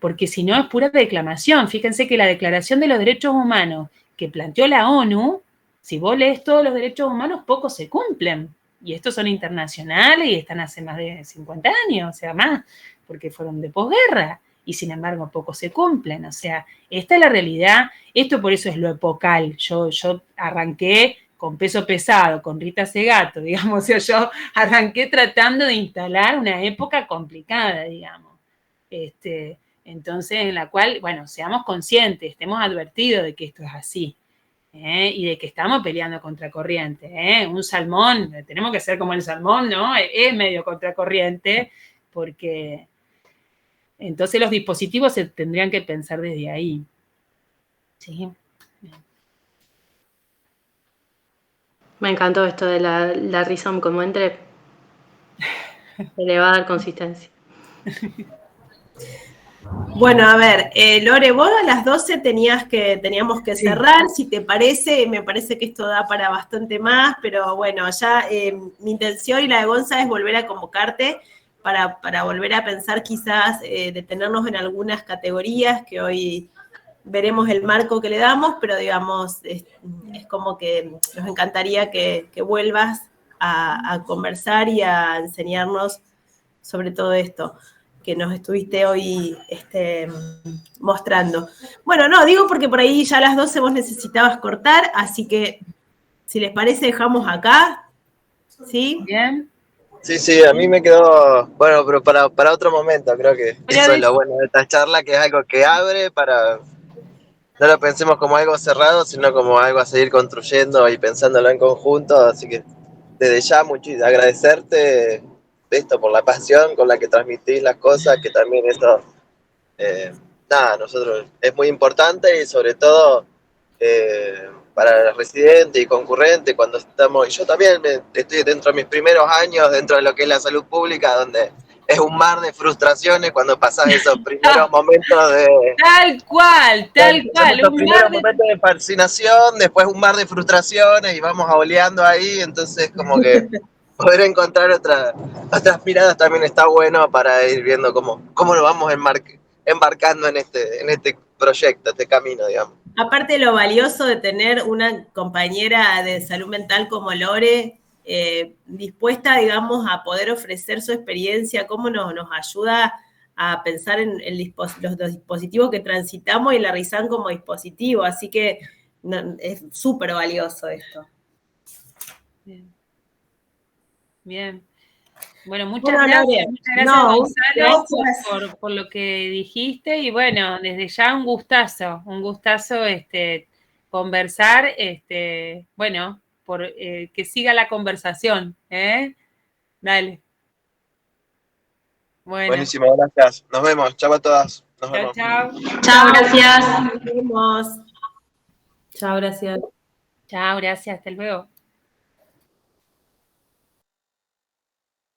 porque si no es pura declamación. Fíjense que la Declaración de los Derechos Humanos que planteó la ONU, si vos lees todos los derechos humanos, pocos se cumplen. Y estos son internacionales y están hace más de 50 años, o sea, más, porque fueron de posguerra. Y sin embargo, pocos se cumplen. O sea, esta es la realidad. Esto por eso es lo epocal. Yo arranqué con Peso Pesado, con Rita Segato, digamos. O sea, yo arranqué tratando de instalar una época complicada, digamos. Entonces, en la cual, bueno, seamos conscientes, estemos advertidos de que esto es así. Y de que estamos peleando contracorriente. Un salmón, tenemos que ser como el salmón, ¿no? Es medio contracorriente, porque entonces los dispositivos se tendrían que pensar desde ahí. ¿Sí? Me encantó esto de la rizom como entre. Le va a dar consistencia. Bueno, a ver, Lore, vos a las 12 teníamos que cerrar, si te parece, me parece que esto da para bastante más, pero bueno, ya mi intención y la de Gonza es volver a convocarte para volver a pensar quizás detenernos en algunas categorías que hoy veremos el marco que le damos, pero digamos, es como que nos encantaría que vuelvas a conversar y a enseñarnos sobre todo esto que nos estuviste hoy mostrando. Bueno, no, digo porque por ahí ya a las 12 vos necesitabas cortar, así que si les parece dejamos acá, ¿sí? Bien. Sí, a mí me quedó, bueno, pero para otro momento, creo que eso es lo bueno de esta charla, que es algo que abre para, no lo pensemos como algo cerrado, sino como algo a seguir construyendo y pensándolo en conjunto, así que desde ya agradecerte esto por la pasión con la que transmitís las cosas, que también esto, nosotros es muy importante y sobre todo para residentes y concurrentes cuando estamos, y yo también estoy dentro de mis primeros años dentro de lo que es la salud pública, donde es un mar de frustraciones cuando pasás esos primeros momentos de... Tal cual. Esos primeros momentos de fascinación, después un mar de frustraciones y vamos oleando ahí, entonces como que poder encontrar otras miradas también está bueno para ir viendo cómo lo vamos embarcando en este proyecto, este camino, digamos. Aparte lo valioso de tener una compañera de salud mental como Lore, dispuesta, digamos, a poder ofrecer su experiencia, cómo nos ayuda a pensar en los dispositivos que transitamos y la RISAM como dispositivo. Así que es súper valioso esto. Bien. Bueno, muchas gracias. Muchas gracias, Gonzalo, por lo que dijiste. Y bueno, desde ya un gustazo conversar, bueno, por que siga la conversación, Dale. Bueno. Buenísimo, gracias. Nos vemos. Chao a todas. Nos vemos. Chao, gracias. Nos vemos. Chao, gracias. Chao, gracias. Hasta luego.